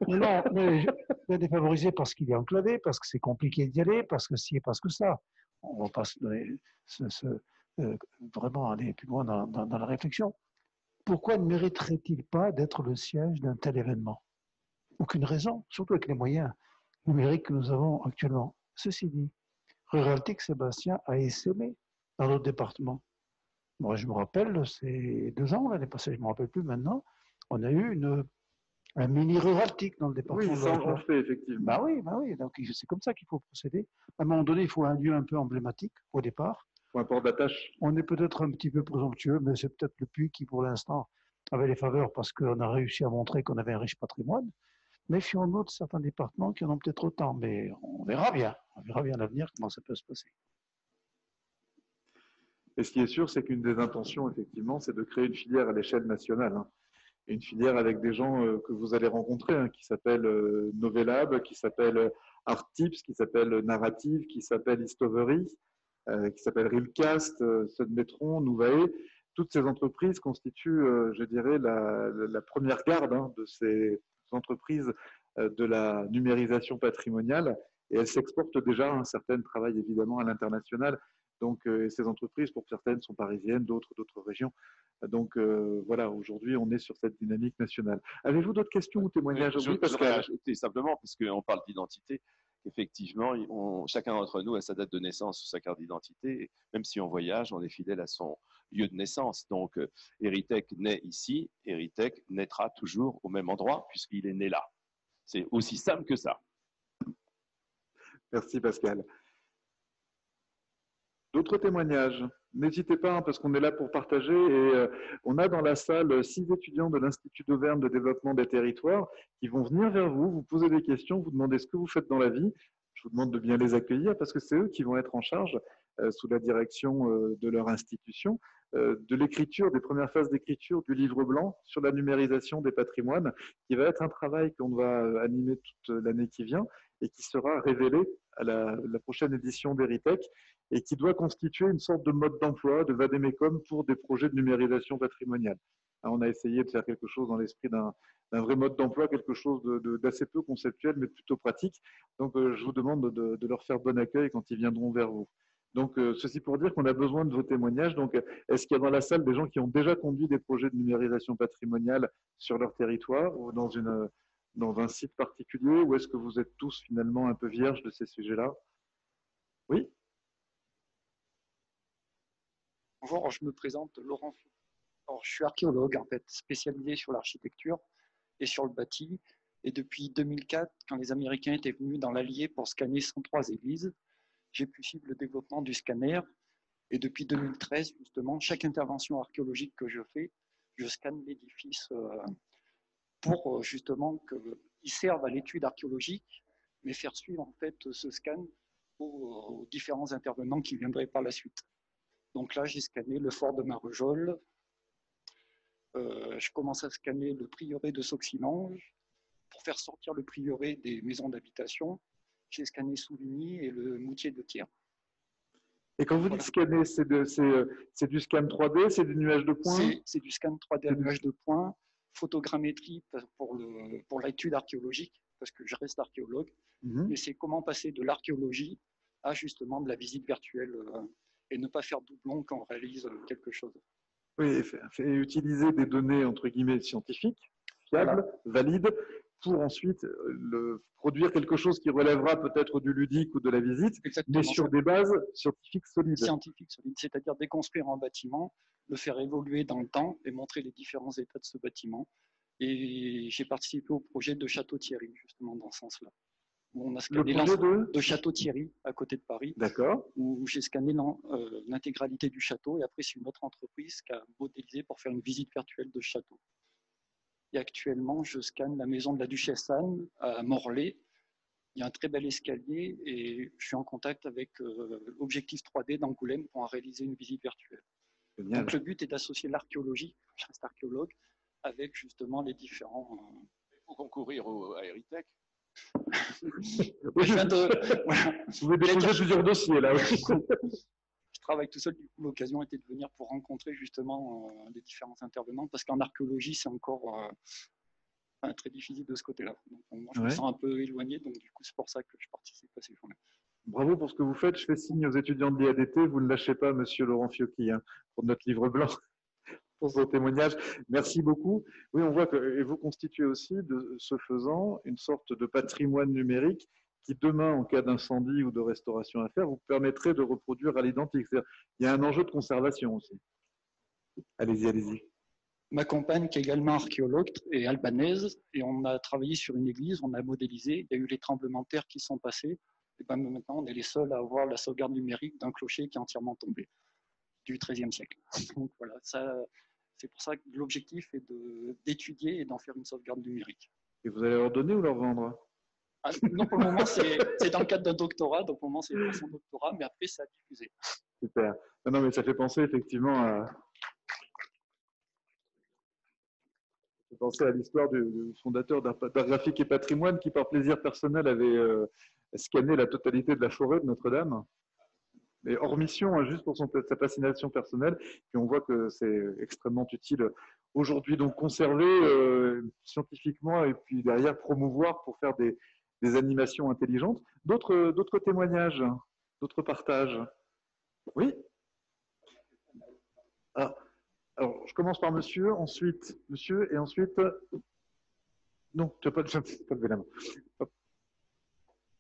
non, mais défavorisé parce qu'il est enclavé, parce que c'est compliqué d'y aller, parce que ci et parce que ça. On va pas vraiment aller plus loin dans la réflexion. Pourquoi ne mériterait-il pas d'être le siège d'un tel événement? Aucune raison, surtout avec les moyens numériques que nous avons actuellement. Ceci dit, Ruraltic, Sébastien, a essaimé dans notre département. Moi, je me rappelle, c'est 2 ans, l'année passée, je ne me rappelle plus maintenant, on a eu un mini Ruraltic dans le département. Oui, ça en fait, effectivement. Bah oui, donc c'est comme ça qu'il faut procéder. À un moment donné, il faut un lieu un peu emblématique au départ. Un port d'attache. On est peut-être un petit peu présomptueux, mais c'est peut-être le Puy qui, pour l'instant, avait les faveurs parce qu'on a réussi à montrer qu'on avait un riche patrimoine. Méfions-nous de certains départements qui en ont peut-être autant, mais on verra bien à l'avenir comment ça peut se passer. Et ce qui est sûr, c'est qu'une des intentions, effectivement, c'est de créer une filière à l'échelle nationale. Une filière avec des gens que vous allez rencontrer, qui s'appellent Novelab, qui s'appellent Arttips, qui s'appellent Narrative, qui s'appellent Histovery, qui s'appellent Realcast, Sudmetron, Nouvae. Toutes ces entreprises constituent, je dirais, la première garde de ces entreprises de la numérisation patrimoniale, et elles s'exportent déjà un certain travail, évidemment, à l'international. Donc, ces entreprises, pour certaines, sont parisiennes, d'autres régions. Donc, voilà, aujourd'hui, on est sur cette dynamique nationale. Avez-vous d'autres questions ou témoignages? Je voudrais ajouter simplement, puisqu'on parle d'identité, effectivement, chacun d'entre nous a sa date de naissance ou sa carte d'identité. Même si on voyage, on est fidèle à son lieu de naissance. Donc, Héritech naît ici, Héritech naîtra toujours au même endroit, puisqu'il est né là. C'est aussi simple que ça. Merci, Pascal. D'autres témoignages? N'hésitez pas, parce qu'on est là pour partager. Et on a dans la salle 6 étudiants de l'Institut d'Auvergne de développement des territoires qui vont venir vers vous, vous poser des questions, vous demander ce que vous faites dans la vie. Je vous demande de bien les accueillir parce que c'est eux qui vont être en charge, sous la direction de leur institution, de l'écriture, des premières phases d'écriture du livre blanc sur la numérisation des patrimoines, qui va être un travail qu'on va animer toute l'année qui vient et qui sera révélé à la prochaine édition d'Héritech et qui doit constituer une sorte de mode d'emploi, de vadémécum pour des projets de numérisation patrimoniale. Alors, on a essayé de faire quelque chose dans l'esprit d'un vrai mode d'emploi, quelque chose d'assez peu conceptuel, mais plutôt pratique. Donc, je vous demande de leur faire bon accueil quand ils viendront vers vous. Donc, ceci pour dire qu'on a besoin de vos témoignages. Donc, est-ce qu'il y a dans la salle des gens qui ont déjà conduit des projets de numérisation patrimoniale sur leur territoire ou dans un site particulier, ou est-ce que vous êtes tous finalement un peu vierges de ces sujets-là? Oui? Bonjour, je me présente Laurent. Alors, je suis archéologue, en fait, spécialisé sur l'architecture et sur le bâti. Et depuis 2004, quand les Américains étaient venus dans l'Allier pour scanner 103 églises, j'ai pu suivre le développement du scanner. Et depuis 2013, justement, chaque intervention archéologique que je fais, je scanne l'édifice pour justement qu'il serve à l'étude archéologique, mais faire suivre en fait ce scan aux différents intervenants qui viendraient par la suite. Donc là, j'ai scanné le fort de Marvejols, je commence à scanner le prieuré de Sauxillanges pour faire sortir le prieuré des maisons d'habitation. J'ai scanné Souvigny et le Moutier de Thiers. Et quand vous dites scanner, c'est du scan 3D, c'est du nuage de points? C'est du scan 3D à nuage de points, photogrammétrie pour l'étude archéologique, parce que je reste archéologue, mais c'est comment passer de l'archéologie à justement de la visite virtuelle et ne pas faire doublon quand on réalise quelque chose. Oui, et utiliser des données entre guillemets scientifiques, fiables, valides, pour ensuite produire quelque chose qui relèvera peut-être du ludique ou de la visite, mais sur des bases scientifiques solides. Scientifiques solides, c'est-à-dire déconstruire un bâtiment, le faire évoluer dans le temps et montrer les différents états de ce bâtiment. Et j'ai participé au projet de Château-Thierry, justement, dans ce sens-là. Où on a scanné de Château-Thierry, à côté de Paris. D'accord. Où j'ai scanné l'intégralité du château. Et après, c'est une autre entreprise qui a modélisé pour faire une visite virtuelle de château. Et actuellement, je scanne la maison de la Duchesse Anne à Morlaix. Il y a un très bel escalier et je suis en contact avec Objectif 3D d'Angoulême pour en réaliser une visite virtuelle. Génial. Donc le but est d'associer l'archéologie, je reste archéologue, avec justement les différents... Il faut concourir à Heritek. Vous pouvez déposer plusieurs dossiers là. Je travaille tout seul, du coup l'occasion était de venir pour rencontrer justement les différents intervenants, parce qu'en archéologie c'est encore très difficile de ce côté-là. Donc moi je me sens un peu éloigné, donc du coup c'est pour ça que je participe à ces journées. Bravo pour ce que vous faites. Je fais signe aux étudiants de l'IADT. Vous ne lâchez pas, monsieur Laurent Fiocchi, pour notre livre blanc, pour son témoignage. Merci beaucoup. Oui, on voit que et vous constituez aussi, de ce faisant, une sorte de patrimoine numérique qui, demain, en cas d'incendie ou de restauration à faire, vous permettrait de reproduire à l'identique. C'est-à-dire, il y a un enjeu de conservation aussi. Allez-y, allez-y. Ma compagne, qui est également archéologue, est albanaise, et on a travaillé sur une église, on a modélisé, il y a eu les tremblements de terre qui sont passés, et ben maintenant on est les seuls à avoir la sauvegarde numérique d'un clocher qui est entièrement tombé, du XIIIe siècle. Donc voilà, c'est pour ça que l'objectif est d'étudier et d'en faire une sauvegarde numérique. Et vous allez leur donner ou leur vendre? Non, pour le moment, c'est dans le cadre d'un doctorat, donc pour le moment c'est pour son doctorat, mais après c'est à diffuser. Super. Non, mais ça fait penser effectivement à... penser à l'histoire du fondateur d'Art Graphique et Patrimoine qui, par plaisir personnel, avait scanné la totalité de la forêt de Notre-Dame. Mais hors mission, juste pour sa fascination personnelle. Puis on voit que c'est extrêmement utile aujourd'hui. Donc conserver scientifiquement et puis derrière promouvoir pour faire des animations intelligentes. D'autres témoignages, d'autres partages? Oui? Alors, je commence par monsieur, ensuite monsieur, et ensuite... Non, tu n'as pas levé la main. Hop.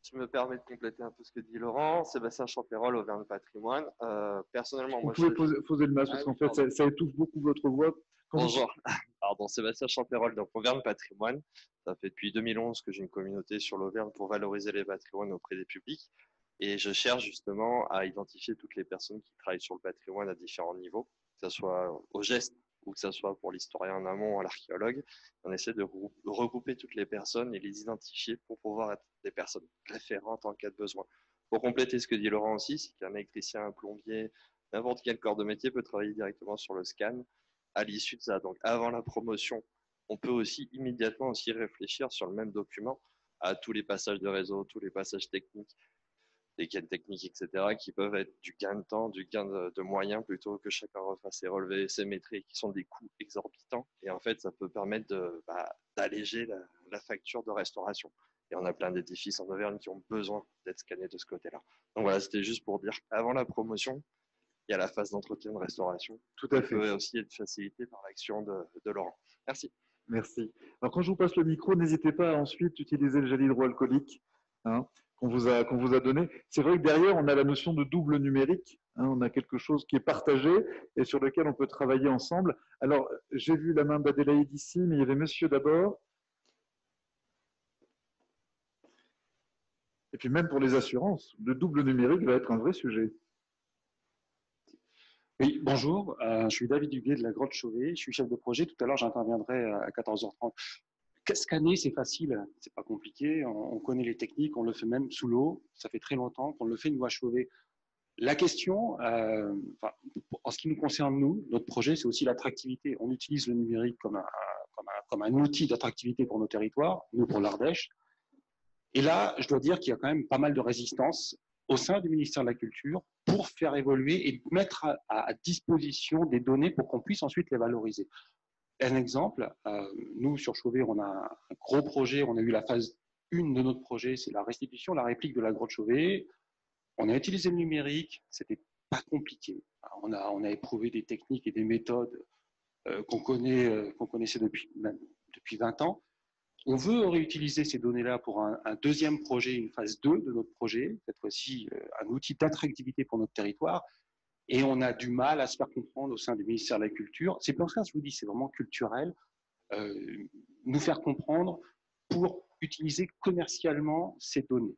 Je me permets de compléter un peu ce que dit Laurent. Sébastien Champérol, Auvergne Patrimoine. Personnellement, vous pouvez poser le masque, parce qu'en fait, ça étouffe beaucoup votre voix. Bonjour. Pardon, Sébastien Champérol, donc Auvergne Patrimoine. Ça fait depuis 2011 que j'ai une communauté sur l'Auvergne pour valoriser les patrimoines auprès des publics. Et je cherche justement à identifier toutes les personnes qui travaillent sur le patrimoine à différents niveaux, que ce soit au geste ou que ce soit pour l'historien en amont, à l'archéologue. On essaie de regrouper toutes les personnes et les identifier pour pouvoir être des personnes référentes en cas de besoin. Pour compléter ce que dit Laurent aussi, c'est qu'un électricien, un plombier, n'importe quel corps de métier peut travailler directement sur le scan à l'issue de ça. Donc avant la promotion, on peut aussi immédiatement aussi réfléchir sur le même document à tous les passages de réseau, tous les passages techniques, des gains techniques, etc., qui peuvent être du gain de temps, du gain de moyens, plutôt que chacun refasse ses relevés, ses maîtrises, qui sont des coûts exorbitants. Et en fait, ça peut permettre d'alléger la facture de restauration. Et on a plein d'édifices en Auvergne qui ont besoin d'être scannés de ce côté-là. Donc voilà, c'était juste pour dire qu'avant la promotion, il y a la phase d'entretien de restauration. Tout à fait. Qui peut aussi être facilitée par l'action de Laurent. Merci. Merci. Alors, quand je vous passe le micro, n'hésitez pas à ensuite utiliser le gel hydroalcoolique qu'on vous a donné. C'est vrai que derrière, on a la notion de double numérique. On a quelque chose qui est partagé et sur lequel on peut travailler ensemble. Alors, j'ai vu la main d'Adélaïde ici, mais il y avait monsieur d'abord. Et puis même pour les assurances, le double numérique va être un vrai sujet. Oui, bonjour, je suis David Duguet de la Grotte Chauvet, je suis chef de projet. Tout à l'heure, j'interviendrai à 14h30. Scanner, c'est facile, c'est pas compliqué, on connaît les techniques, on le fait même sous l'eau. Ça fait très longtemps qu'on le fait, nous, à Chauvet. La question, en ce qui nous concerne, nous, notre projet, c'est aussi l'attractivité. On utilise le numérique comme un outil d'attractivité pour nos territoires, nous, pour l'Ardèche. Et là, je dois dire qu'il y a quand même pas mal de résistance au sein du ministère de la Culture pour faire évoluer et mettre à disposition des données pour qu'on puisse ensuite les valoriser. Un exemple, nous, sur Chauvet, on a un gros projet, on a eu la phase une de notre projet, c'est la restitution, la réplique de la grotte Chauvet. On a utilisé le numérique, c'était pas compliqué. On a éprouvé des techniques et des méthodes qu'on connaissait depuis 20 ans. On veut réutiliser ces données-là pour un deuxième projet, une phase 2 de notre projet, cette fois-ci un outil d'attractivité pour notre territoire. Et on a du mal à se faire comprendre au sein du ministère de la Culture. C'est pour ça que je vous dis, c'est vraiment culturel, nous faire comprendre pour utiliser commercialement ces données.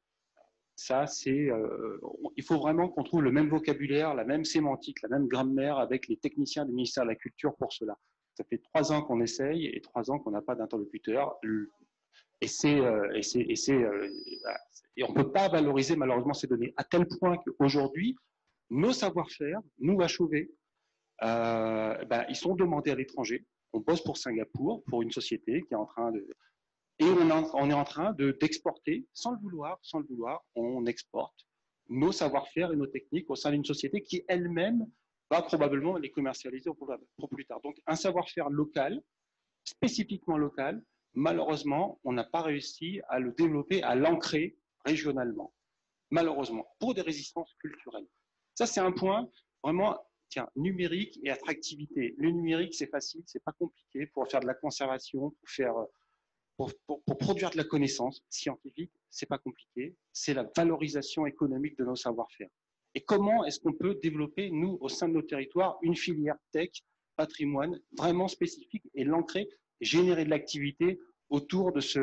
Ça, il faut vraiment qu'on trouve le même vocabulaire, la même sémantique, la même grammaire avec les techniciens du ministère de la Culture pour cela. Ça fait 3 ans qu'on essaye et 3 ans qu'on n'a pas d'interlocuteur. Et on ne peut pas valoriser malheureusement ces données, à tel point qu'aujourd'hui, nos savoir-faire, nous à Chauvet, ils sont demandés à l'étranger. On bosse pour Singapour, pour une société qui est en train de... Et on est en train d'exporter, sans le vouloir, on exporte nos savoir-faire et nos techniques au sein d'une société qui elle-même va probablement les commercialiser pour plus tard. Donc un savoir-faire local, spécifiquement local, malheureusement, on n'a pas réussi à le développer, à l'ancrer régionalement. Malheureusement, pour des résistances culturelles. Ça, c'est un point vraiment, tiens, numérique et attractivité. Le numérique, c'est facile, c'est pas compliqué pour faire de la conservation, pour produire de la connaissance scientifique, c'est pas compliqué. C'est la valorisation économique de nos savoir-faire. Et comment est-ce qu'on peut développer, nous, au sein de nos territoires, une filière tech, patrimoine, vraiment spécifique et l'ancrer, générer de l'activité autour de ces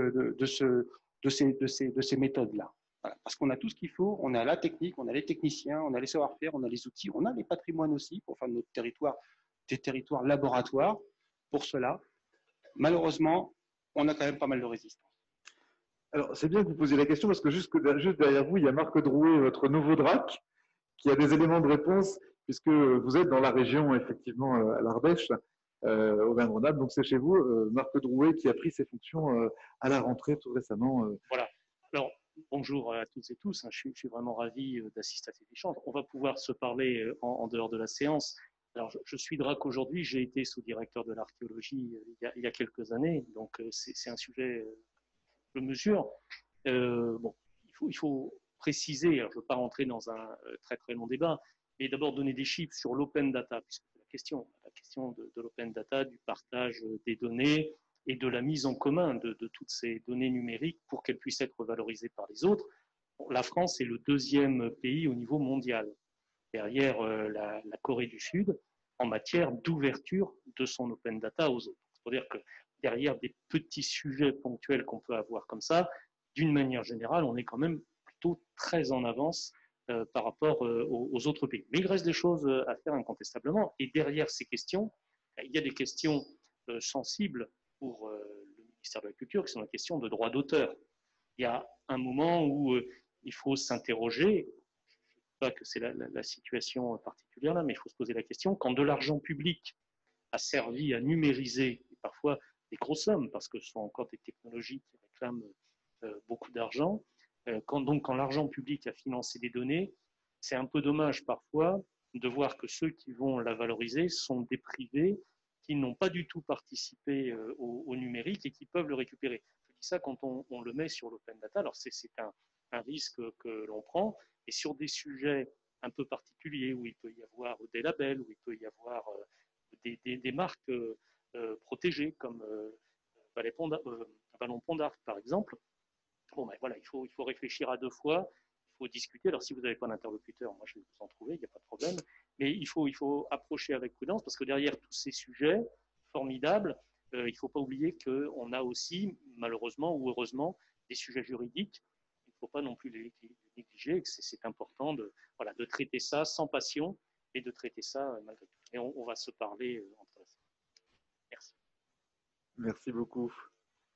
méthodes-là. Voilà. Parce qu'on a tout ce qu'il faut, on a la technique, on a les techniciens, on a les savoir-faire, on a les outils, on a les patrimoines aussi pour faire de notre territoire des territoires laboratoires pour cela. Malheureusement, on a quand même pas mal de résistance. Alors, c'est bien que vous posiez la question parce que juste derrière vous, il y a Marc Drouet, votre nouveau DRAC, qui a des éléments de réponse puisque vous êtes dans la région, effectivement, à l'Ardèche, Auvergne-Rhône-Alpes. Donc, c'est chez vous, Marc Drouet, qui a pris ses fonctions à la rentrée tout récemment. Voilà. Alors, bonjour à toutes et tous. Je suis vraiment ravi d'assister à cet échange. On va pouvoir se parler en dehors de la séance. Alors, je suis DRAC aujourd'hui. J'ai été sous-directeur de l'archéologie il y a quelques années. Donc, c'est un sujet que je mesure. Bon, il faut préciser, alors je ne veux pas rentrer dans un très très long débat, mais d'abord donner des chiffres sur l'open data, puisque c'est la question de l'open data, du partage des données et de la mise en commun de toutes ces données numériques pour qu'elles puissent être valorisées par les autres. La France est le 2e pays au niveau mondial, derrière la Corée du Sud, en matière d'ouverture de son open data aux autres. C'est-à-dire que derrière des petits sujets ponctuels qu'on peut avoir comme ça, d'une manière générale, on est quand même plutôt très en avance par rapport aux autres pays. Mais il reste des choses à faire incontestablement. Et derrière ces questions, il y a des questions sensibles pour le ministère de la Culture, qui sont la question de droit d'auteur. Il y a un moment où il faut s'interroger, je ne sais pas que c'est la situation particulière là, mais il faut se poser la question, quand de l'argent public a servi à numériser, et parfois des grosses sommes, parce que ce sont encore des technologies qui réclament beaucoup d'argent, quand l'argent public a financé des données, c'est un peu dommage parfois de voir que ceux qui vont la valoriser sont des privés qui n'ont pas du tout participé au numérique et qui peuvent le récupérer. Je dis ça quand on le met sur l'open data. Alors c'est un risque que l'on prend, et sur des sujets un peu particuliers où il peut y avoir des labels, où il peut y avoir des marques protégées comme Vallon Pont d'Arc par exemple. Bon, ben voilà, il faut réfléchir à 2 fois, il faut discuter. Alors, si vous n'avez pas d'interlocuteur, moi, je vais vous en trouver, il n'y a pas de problème. Mais il faut approcher avec prudence, parce que derrière tous ces sujets formidables, il ne faut pas oublier qu'on a aussi, malheureusement ou heureusement, des sujets juridiques. Il ne faut pas non plus les négliger, que c'est important de traiter ça sans passion et de traiter ça malgré tout. Et on va se parler entre eux. Merci. Merci beaucoup.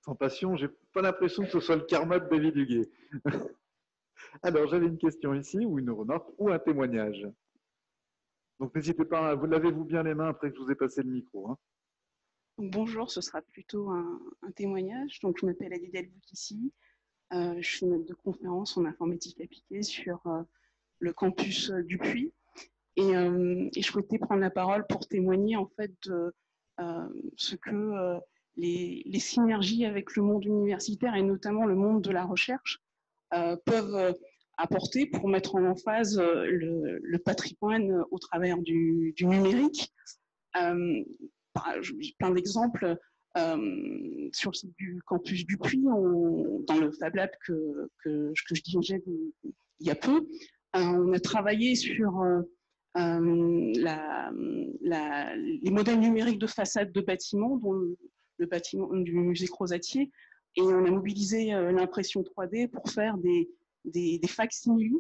Sans passion, je n'ai pas l'impression que ce soit le karma de David Huguet. Alors, j'avais une question ici, ou une remarque, ou un témoignage. Donc, n'hésitez pas, vous lavez-vous bien les mains après que je vous ai passé le micro. Hein. Donc, bonjour, ce sera plutôt un témoignage. Donc, je m'appelle Adèle Delboukissi. Je suis maître de conférence en informatique appliquée sur le campus du Puy. Et je souhaitais prendre la parole pour témoigner en fait de ce que les synergies avec le monde universitaire et notamment le monde de la recherche peuvent apporter pour mettre en emphase le patrimoine au travers du numérique. Plein d'exemples. Sur le site du campus du Puy, dans le Fab Lab que je dirigeais il y a peu, on a travaillé sur les modèles numériques de façade de bâtiments, dont le bâtiment du musée Crozatier, et on a mobilisé l'impression 3D pour faire des facsimiles,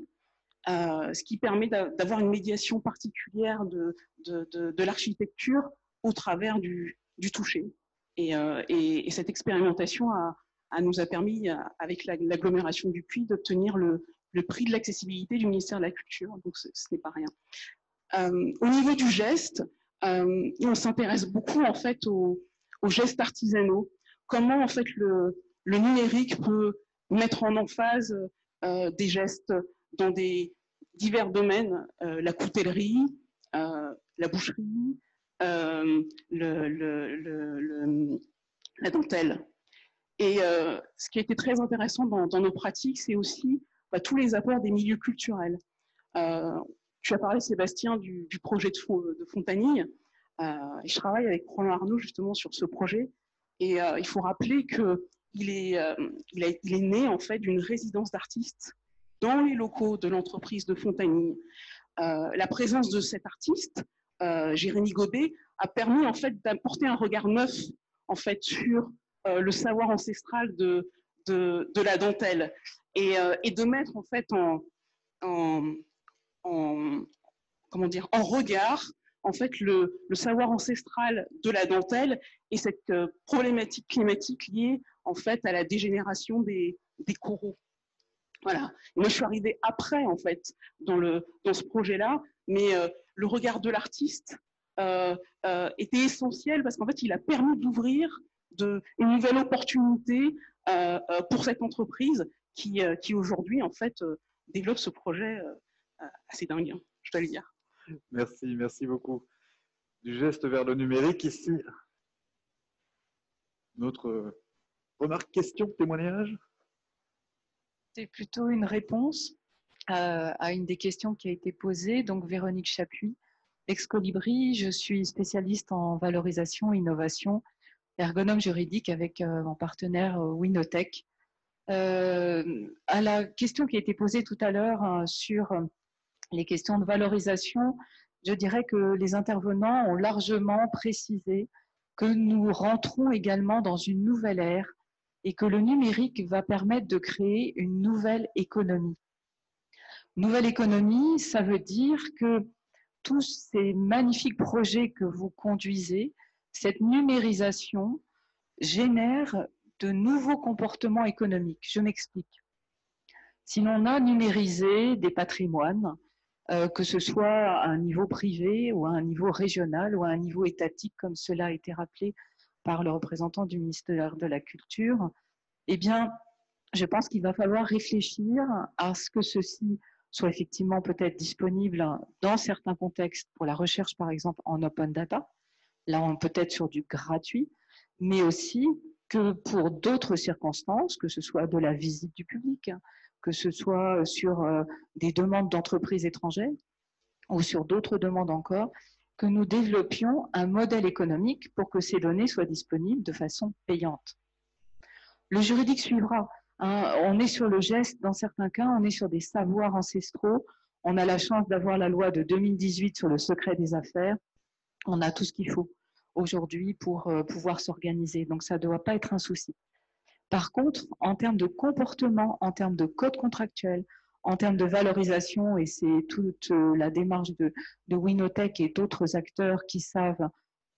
ce qui permet d'avoir une médiation particulière de l'architecture au travers du toucher. Et cette expérimentation nous a permis, avec l'agglomération du Puy, d'obtenir le prix de l'accessibilité du ministère de la Culture. Donc, ce n'est pas rien. Au niveau du geste, on s'intéresse beaucoup en fait aux gestes artisanaux. Comment en fait le numérique peut mettre en emphase des gestes dans divers domaines, la coutellerie, la boucherie, la dentelle. Et ce qui a été très intéressant dans nos pratiques, c'est aussi tous les apports des milieux culturels. Tu as parlé, Sébastien, du projet de Fontanille. Et je travaille avec Roland Arnaud justement sur ce projet. Et il faut rappeler qu'il est né en fait d'une résidence d'artistes dans les locaux de l'entreprise de Fontanille. La présence de cet artiste, Jérémy Gobet, a permis en fait d'apporter un regard neuf en fait sur le savoir ancestral de la dentelle et de mettre en fait comment dire, en regard en fait le savoir ancestral de la dentelle et cette problématique climatique liée en fait à la dégénération des coraux. Voilà. Moi, je suis arrivée après en fait dans ce projet-là, mais le regard de l'artiste était essentiel parce qu'en fait, il a permis d'ouvrir une nouvelle opportunité pour cette entreprise qui aujourd'hui en fait développe ce projet assez dingue, hein, je dois le dire. Merci beaucoup. Du geste vers le numérique ici. Une autre remarque, question, témoignage? C'est plutôt une réponse à une des questions qui a été posée. Donc, Véronique Chapuis, ex-Colibri, je suis spécialiste en valorisation, innovation, ergonome juridique avec mon partenaire Winotech. À la question qui a été posée tout à l'heure sur les questions de valorisation, je dirais que les intervenants ont largement précisé que nous rentrons également dans une nouvelle ère et que le numérique va permettre de créer une nouvelle économie. Nouvelle économie, ça veut dire que tous ces magnifiques projets que vous conduisez, cette numérisation génère de nouveaux comportements économiques. Je m'explique. Si l'on a numérisé des patrimoines, que ce soit à un niveau privé ou à un niveau régional ou à un niveau étatique, comme cela a été rappelé par le représentant du ministère de la Culture, eh bien, je pense qu'il va falloir réfléchir à ce que ceci soit effectivement peut-être disponible dans certains contextes pour la recherche, par exemple, en open data, là, peut-être sur du gratuit, mais aussi que pour d'autres circonstances, que ce soit de la visite du public, que ce soit sur des demandes d'entreprises étrangères ou sur d'autres demandes encore, que nous développions un modèle économique pour que ces données soient disponibles de façon payante. Le juridique suivra. On est sur le geste dans certains cas, on est sur des savoirs ancestraux. On a la chance d'avoir la loi de 2018 sur le secret des affaires. On a tout ce qu'il faut aujourd'hui pour pouvoir s'organiser. Donc, ça ne doit pas être un souci. Par contre, en termes de comportement, en termes de code contractuel, en termes de valorisation, et c'est toute la démarche de Winotech et d'autres acteurs qui savent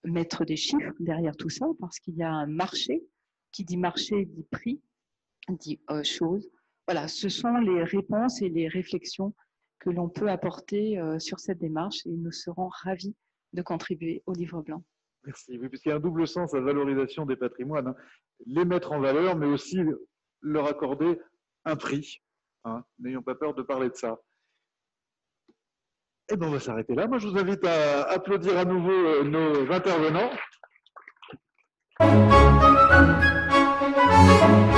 mettre des chiffres derrière tout ça, parce qu'il y a un marché, qui dit marché dit prix, dit chose. Voilà, ce sont les réponses et les réflexions que l'on peut apporter sur cette démarche et nous serons ravis de contribuer au livre blanc. Merci. Oui, puisqu'il y a un double sens à la valorisation des patrimoines, hein. Les mettre en valeur, mais aussi leur accorder un prix. Hein. N'ayons pas peur de parler de ça. Et bien, on va s'arrêter là. Moi, je vous invite à applaudir à nouveau nos intervenants. Thank you.